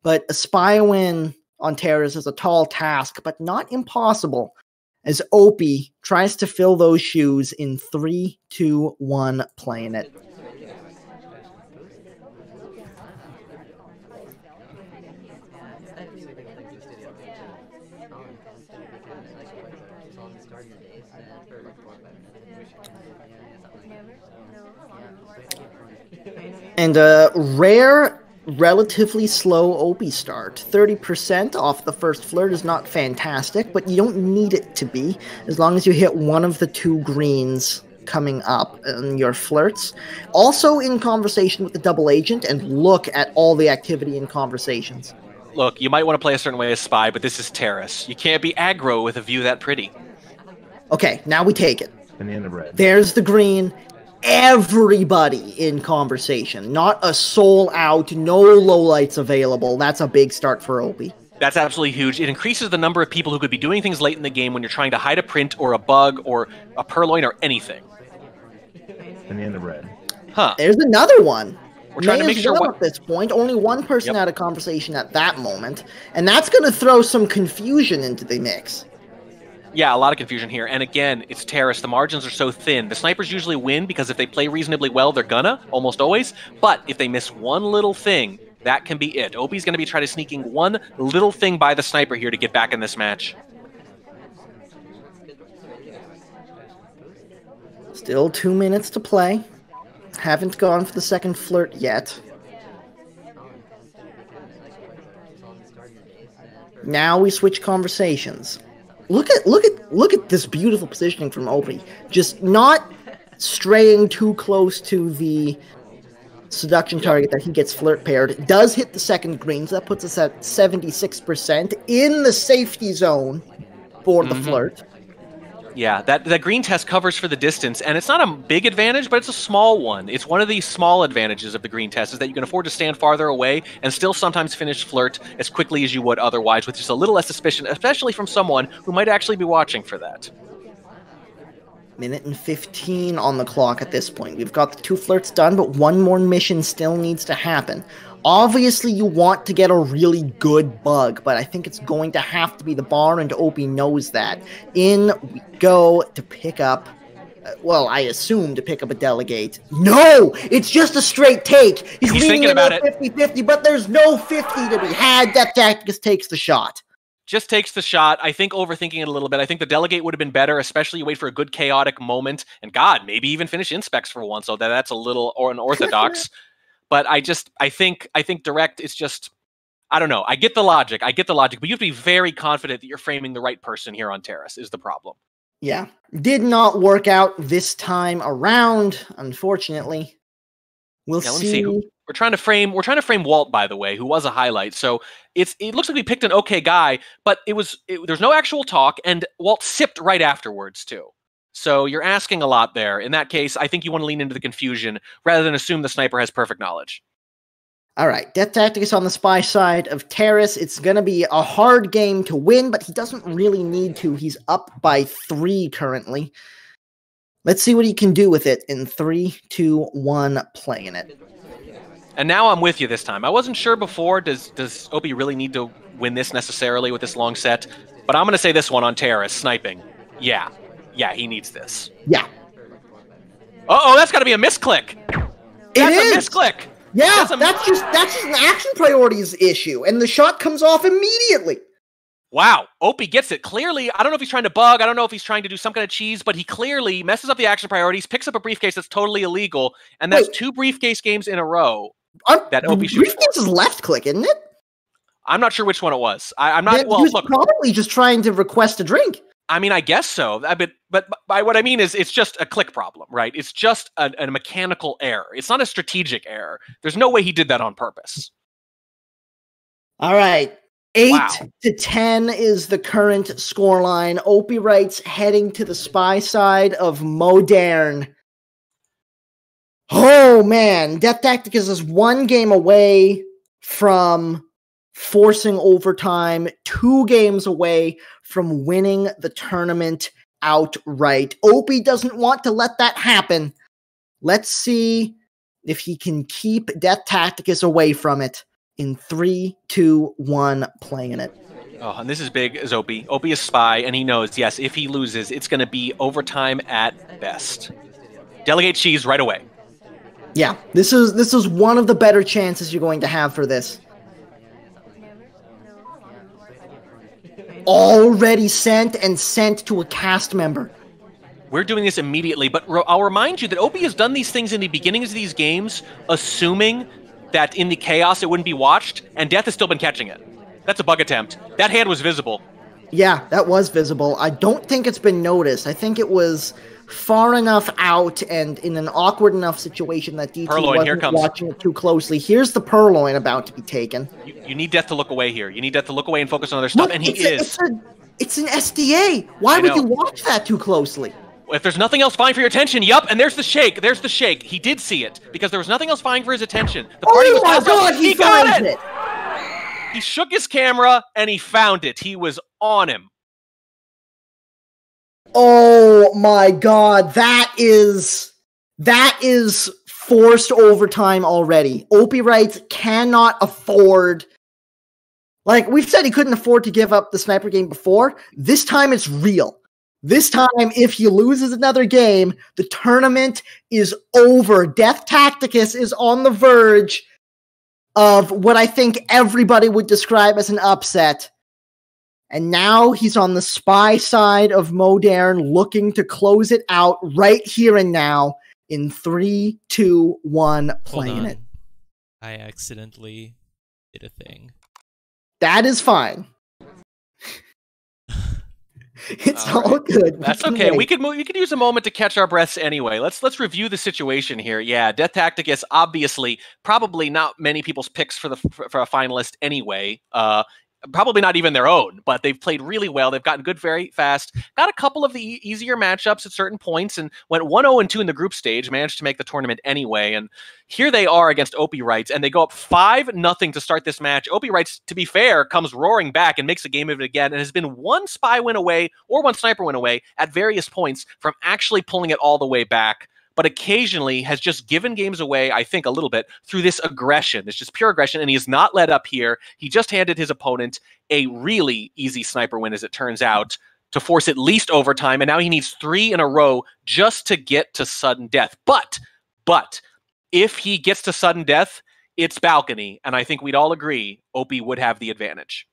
but a spy win on Terrace is a tall task, but not impossible, as Opie tries to fill those shoes in 3, 2, 1, playing it. And a rare, relatively slow Opie start. 30% off the first flirt is not fantastic, but you don't need it to be, as long as you hit one of the 2 greens coming up in your flirts. Also in conversation with the double agent, and look at all the activity in conversations. Look, you might want to play a certain way as spy, but this is Terrace. You can't be aggro with a view that pretty. Okay, now we take it. Banana bread. There's the green. Everybody in conversation. Not a soul out, no lowlights available. That's a big start for Opie. That's absolutely huge. It increases the number of people who could be doing things late in the game when you're trying to hide a print or a bug or a purloin or anything. Banana bread. Huh. There's another one. We're trying to make sure at this point. Only one person had a conversation at that moment, and that's going to throw some confusion into the mix. Yeah, a lot of confusion here. And again, it's Terrace. The margins are so thin. The snipers usually win because if they play reasonably well, they're gonna, almost always. But if they miss one little thing, that can be it. Opie's going to be trying to sneaking one little thing by the sniper here to get back in this match. Still 2 minutes to play. Haven't gone for the second flirt yet. Now we switch conversations. Look at this beautiful positioning from Opie. Just not straying too close to the seduction target that he gets flirt paired. Does hit the second green, so that puts us at 76% in the safety zone for the flirt. Yeah, that green test covers for the distance, and it's not a big advantage, but it's a small one. It's one of the small advantages of the green test is that you can afford to stand farther away and still sometimes finish flirt as quickly as you would otherwise with just a little less suspicion, especially from someone who might actually be watching for that. Minute and 15 on the clock at this point. We've got the 2 flirts done, but one more mission still needs to happen. Obviously, you want to get a really good bug, but I think it's going to have to be the bar, and Opie knows that. In we go to pick up, well, I assume to pick up a delegate. No! It's just a straight take! He's thinking about it. 50-50, but there's no 50 to be had. DeathTacticus takes the shot. Just takes the shot. I think overthinking it a little bit. I think the delegate would have been better, especially you wait for a good chaotic moment, and God, maybe even finish inspects for once, so that's a little unorthodox. But I think direct is just, I don't know. I get the logic, but you have to be very confident that you're framing the right person here on Terrace is the problem. Yeah. Did not work out this time around, unfortunately. We'll Let me see. see who we're trying to frame Walt, by the way, who was a highlight. So it looks like we picked an okay guy, but there's no actual talk, and Walt sipped right afterwards too. So you're asking a lot there. In that case, I think you want to lean into the confusion rather than assume the sniper has perfect knowledge. All right, DeathTacticus on the spy side of Terrace. It's going to be a hard game to win, but he doesn't really need to. He's up by 3 currently. Let's see what he can do with it in 3, 2, 1, playing it. And now I'm with you this time. I wasn't sure before, does Opie really need to win this necessarily with this long set? But I'm going to say this one on Terrace, sniping. Yeah, he needs this. Yeah. Uh-oh, that's got to be a misclick. That's a misclick. Yeah, that's just an action priorities issue, and the shot comes off immediately. Wow, Opie gets it. Clearly, I don't know if he's trying to bug, I don't know if he's trying to do some kind of cheese, but he clearly messes up the action priorities, picks up a briefcase that's totally illegal, and that's 2 briefcase games in a row that Opie shoots. Briefcase is left click, isn't it? I'm not sure which one it was. I'm not. He was probably just trying to request a drink. I mean, I guess so. But by what I mean is it's just a click problem, right? It's just a mechanical error. It's not a strategic error. There's no way he did that on purpose. All right. 8-10 is the current scoreline. OpiWrites heading to the spy side of Modern. Oh, man. DeathTacticus is 1 game away from forcing overtime, 2 games away from winning the tournament outright. Opie doesn't want to let that happen. Let's see if he can keep DeathTacticus away from it in 3, 2, 1, playing it. Oh, and this is big as Opie. Opie is spy, and he knows, yes, if he loses, it's going to be overtime at best. Delegate cheese right away. Yeah, this is one of the better chances you're going to have for this. Already sent and sent to a cast member. We're doing this immediately, but I'll remind you that Opie has done these things in the beginnings of these games, assuming that in the chaos it wouldn't be watched, and Death has still been catching it. That's a bug attempt. That hand was visible. Yeah, that was visible. I don't think it's been noticed. I think it was far enough out and in an awkward enough situation that DT wasn't watching it too closely. Here's the purloin about to be taken. You need Death to look away here. You need Death to look away and focus on other stuff, and he is. It's an SDA. Why would you watch that too closely? If there's nothing else vying for your attention, and there's the shake. There's the shake. He did see it because there was nothing else vying for his attention. The party was my God, he got it! He shook his camera and he found it. He was on him. Oh my God, that is forced overtime already. OpiWrites cannot afford. Like we've said, he couldn't afford to give up the sniper game before. This time it's real. This time, if he loses another game, the tournament is over. DeathTacticus is on the verge of what I think everybody would describe as an upset. And now he's on the spy side of Modern, looking to close it out right here and now in 3, 2, 1, playing it. I accidentally did a thing. That is fine. It's all good. That's okay. We could use a moment to catch our breaths anyway. Let's review the situation here. Yeah, DeathTacticus, obviously, probably not many people's picks for a finalist anyway. Probably not even their own, but they've played really well. They've gotten good very fast. Got a couple of the easier matchups at certain points and went 1-0-2 in the group stage, managed to make the tournament anyway. And here they are against OpiWrites, and they go up 5-0 to start this match. OpiWrites, to be fair, comes roaring back and makes a game of it again, and has been one spy win away or one sniper win away at various points from actually pulling it all the way back, but occasionally has just given games away, I think, a little bit through this aggression. It's just pure aggression, and he has not let up here. He just handed his opponent a really easy sniper win, as it turns out, to force at least overtime, and now he needs 3 in a row just to get to sudden death. But if he gets to sudden death, it's balcony, and I think we'd all agree Opie would have the advantage.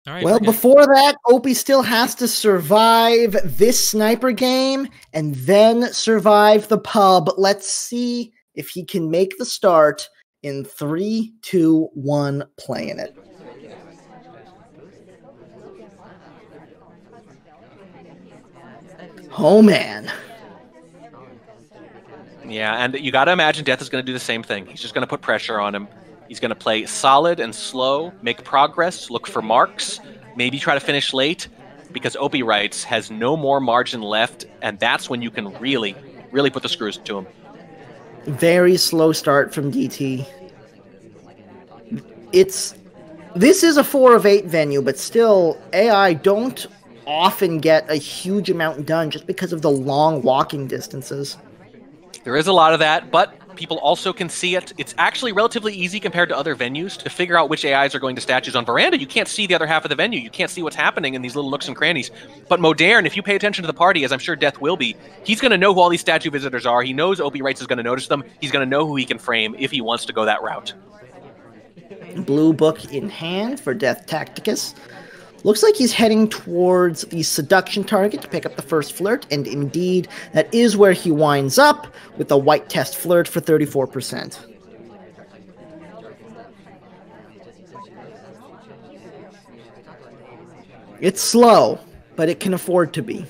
All right, well, before that, Opie still has to survive this sniper game and then survive the pub. Let's see if he can make the start in 3, 2, 1, playing it. Oh, man. Yeah, and you got to imagine Death is going to do the same thing. He's just going to put pressure on him. He's going to play solid and slow, make progress, look for marks, maybe try to finish late, because OpiWrites has no more margin left, and that's when you can really put the screws to him. Very slow start from DT. This is a 4 of 8 venue, but still, AI don't often get a huge amount done just because of the long walking distances. There is a lot of that, but people also can see it. It's actually relatively easy compared to other venues to figure out which AIs are going to statues. On Veranda, you can't see the other half of the venue. You can't see what's happening in these little nooks and crannies. But Modern, if you pay attention to the party, as I'm sure Death will be, he's going to know who all these statue visitors are. He knows OpiWrites is going to notice them. He's going to know who he can frame if he wants to go that route. Blue book in hand for DeathTacticus. Looks like he's heading towards the seduction target to pick up the first flirt, and indeed, that is where he winds up with the white test flirt for 34%. It's slow, but it can afford to be.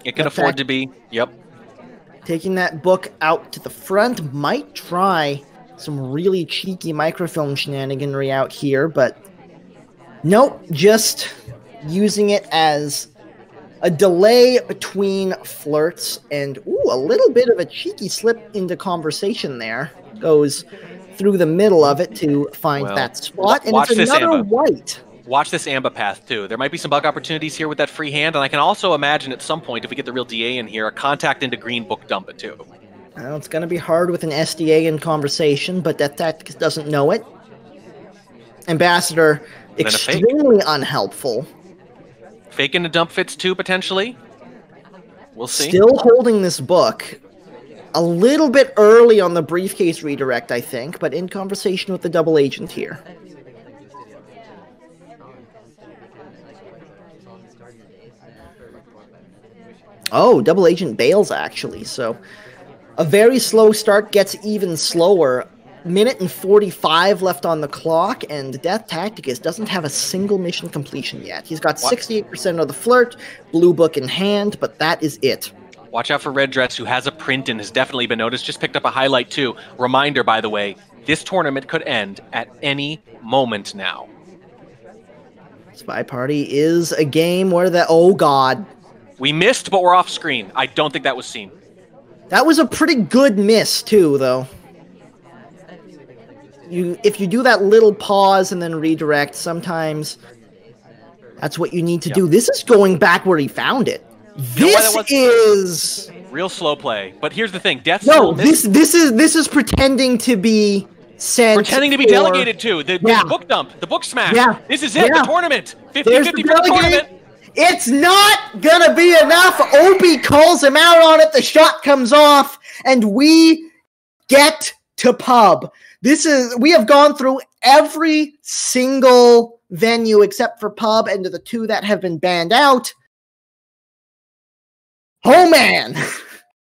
It can afford to be, yep. Taking that book out to the front, might try some really cheeky microfilm shenaniganry out here, but nope, just using it as a delay between flirts, and a little bit of a cheeky slip into conversation there. Goes through the middle of it to find that spot, and it's another white. Watch this Amba path, too. There might be some bug opportunities here with that free hand, and I can also imagine at some point, if we get the real DA in here, a contact into green book dump it, too. Well, it's going to be hard with an SDA in conversation, but DeathTacticus doesn't know it. Ambassador, extremely unhelpful. Fake into dump fits too, potentially. We'll see. Still holding this book. A little bit early on the briefcase redirect, I think, but in conversation with the double agent here. Oh, double agent bails, actually, so a very slow start gets even slower. Minute and 45 left on the clock, and DeathTacticus doesn't have a single mission completion yet. He's got 68% of the flirt, blue book in hand, but that is it. Watch out for Red Dress, who has a print and has definitely been noticed. Just picked up a highlight, too. Reminder, by the way, this tournament could end at any moment now. SpyParty is a game where oh god. We missed, but we're off screen. I don't think that was seen. That was a pretty good miss, too, though. If you do that little pause and then redirect, sometimes that's what you need to do. This is going back where he found it. This is real slow play. But here's the thing: Death. No, this is pretending to be sent. Pretending to be delegated to the book dump, the book smash. Yeah. This is it. The tournament. 50-50 for the tournament. It's not gonna be enough. Opie calls him out on it. The shot comes off, and we get to pub. We have gone through every single venue except for pub, and to the 2 that have been banned out. Oh, man.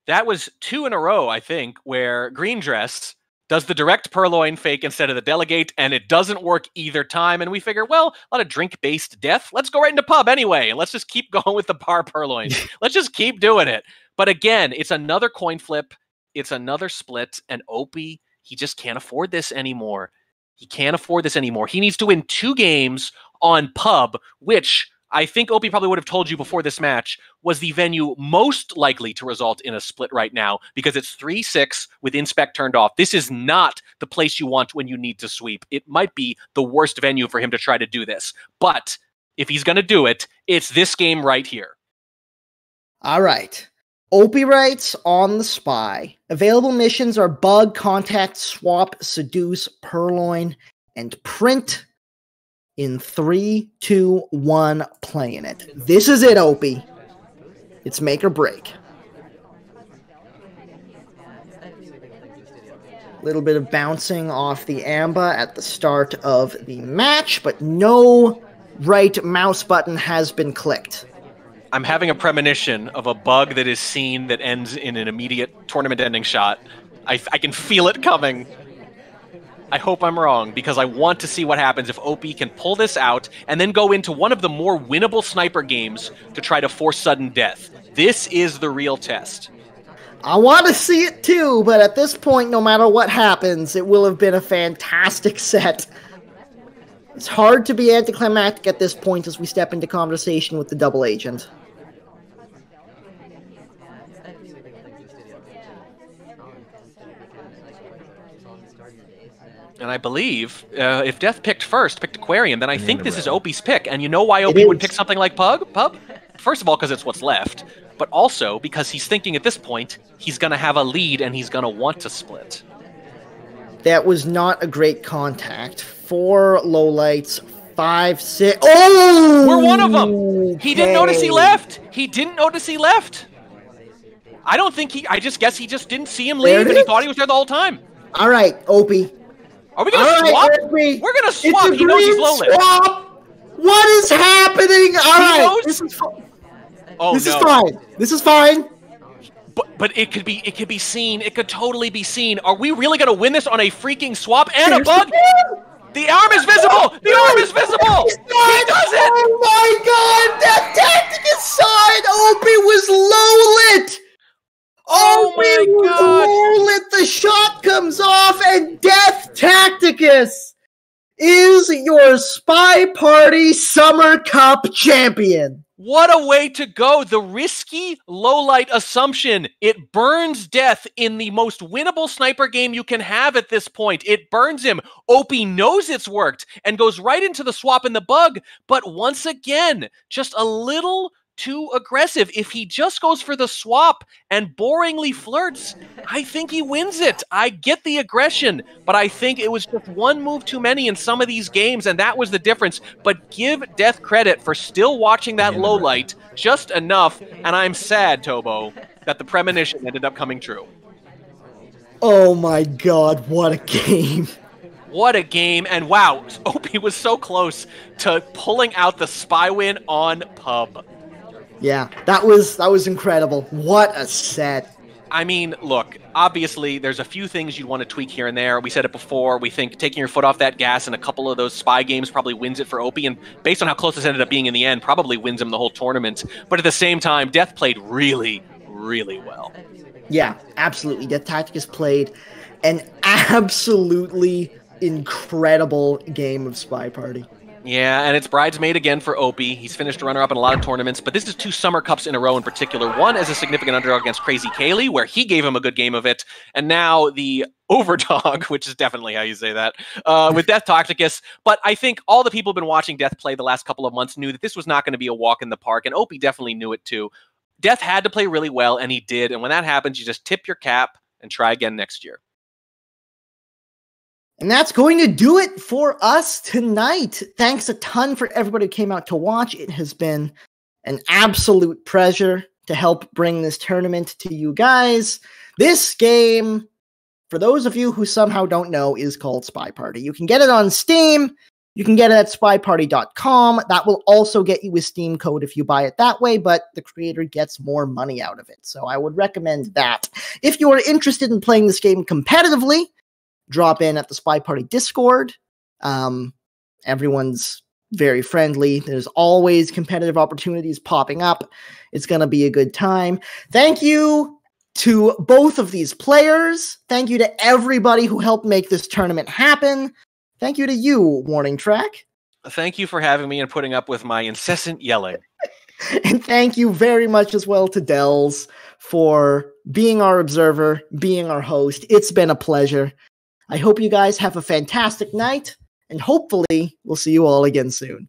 That was 2 in a row, I think, where Green Dress does the direct purloin fake instead of the delegate, and it doesn't work either time. And we figure, well, a lot of drink-based death. Let's go right into pub anyway, and let's just keep going with the bar purloin. Let's just keep doing it. But again, it's another coin flip. It's another split, and Opie, he just can't afford this anymore. He can't afford this anymore. He needs to win 2 games on pub, which I think Opie probably would have told you before this match was the venue most likely to result in a split right now because it's 3-6 with inspect turned off. This is not the place you want when you need to sweep. It might be the worst venue for him to try to do this. But if he's going to do it, it's this game right here. All right. OpiWrites on the Spy. Available missions are Bug, Contact, Swap, Seduce, Purloin, and Print. In 3, 2, 1, playing it. This is it, Opie. It's make or break. Little bit of bouncing off the AMBA at the start of the match, but no right mouse button has been clicked. I'm having a premonition of a bug that is seen that ends in an immediate tournament-ending shot. I can feel it coming. I hope I'm wrong, because I want to see what happens if Opie can pull this out and then go into one of the more winnable sniper games to try to force sudden death. This is the real test. I want to see it too, but at this point, no matter what happens, it will have been a fantastic set. It's hard to be anticlimactic at this point as we step into conversation with the double agent. And I believe if Death picked Aquarium, then I think this is Opie's pick. And you know why Opie would pick something like Pub? First of all, because it's what's left. But also because he's thinking at this point, he's going to have a lead and he's going to want to split. That was not a great contact. 4 lowlights, 5, 6. Oh! We're one of them! He didn't notice he left! He didn't notice he left! I don't think I just guess he just didn't see him leave and he thought he was there the whole time. All right, Opie. Are we going to swap? We're going to swap. He knows he's low-lit. Swap. What is happening? All right. This is fine. This is fine. But it could be seen. It could totally be seen. Are we really going to win this on a freaking swap and a bug? The arm is visible. The arm is visible. He does it. Oh my God! DeathTacticus side. Opie was low-lit. Oh my God! Low-lit. The shot comes off, and DeathTacticus is your SpyParty Summer Cup champion. What a way to go. The risky low-light assumption. It burns Death in the most winnable sniper game you can have at this point. It burns him. Opie knows it's worked and goes right into the swap and the bug. But once again, just a little too aggressive. If he just goes for the swap and boringly flirts, I think he wins it. I get the aggression, but I think it was just one move too many in some of these games, and that was the difference. But give Death credit for still watching that low light just enough, and I'm sad, Tobo, that the premonition ended up coming true. Oh my God, what a game. What a game, and wow, Opie was so close to pulling out the spy win on Pub. Yeah, that was incredible. What a set. I mean, look, obviously there's a few things you'd want to tweak here and there. We said it before. We think taking your foot off that gas in a couple of those spy games probably wins it for Opie, and based on how close this ended up being in the end, probably wins him the whole tournament. But at the same time, Death played really, really well. Yeah, absolutely. DeathTacticus played an absolutely incredible game of SpyParty. Yeah, and it's bridesmaid again for Opie. He's finished runner-up in a lot of tournaments, but this is 2 Summer Cups in a row in particular. One as a significant underdog against Crazy Kaylee, where he gave him a good game of it, and now the overdog, which is definitely how you say that, with DeathTacticus. But I think all the people who've been watching Death play the last couple of months knew that this was not going to be a walk in the park, and Opie definitely knew it too. Death had to play really well, and he did, and when that happens, you just tip your cap and try again next year. And that's going to do it for us tonight. Thanks a ton for everybody who came out to watch. It has been an absolute pleasure to help bring this tournament to you guys. This game, for those of you who somehow don't know, is called SpyParty. You can get it on Steam. You can get it at SpyParty.com. That will also get you a Steam code if you buy it that way, but the creator gets more money out of it. So I would recommend that. If you are interested in playing this game competitively, drop in at the SpyParty Discord. Everyone's very friendly. There's always competitive opportunities popping up. It's going to be a good time. Thank you to both of these players. Thank you to everybody who helped make this tournament happen. Thank you to you, Warning Track. Thank you for having me and putting up with my incessant yelling. And thank you very much as well to Dells for being our observer, being our host. It's been a pleasure. I hope you guys have a fantastic night, and hopefully we'll see you all again soon.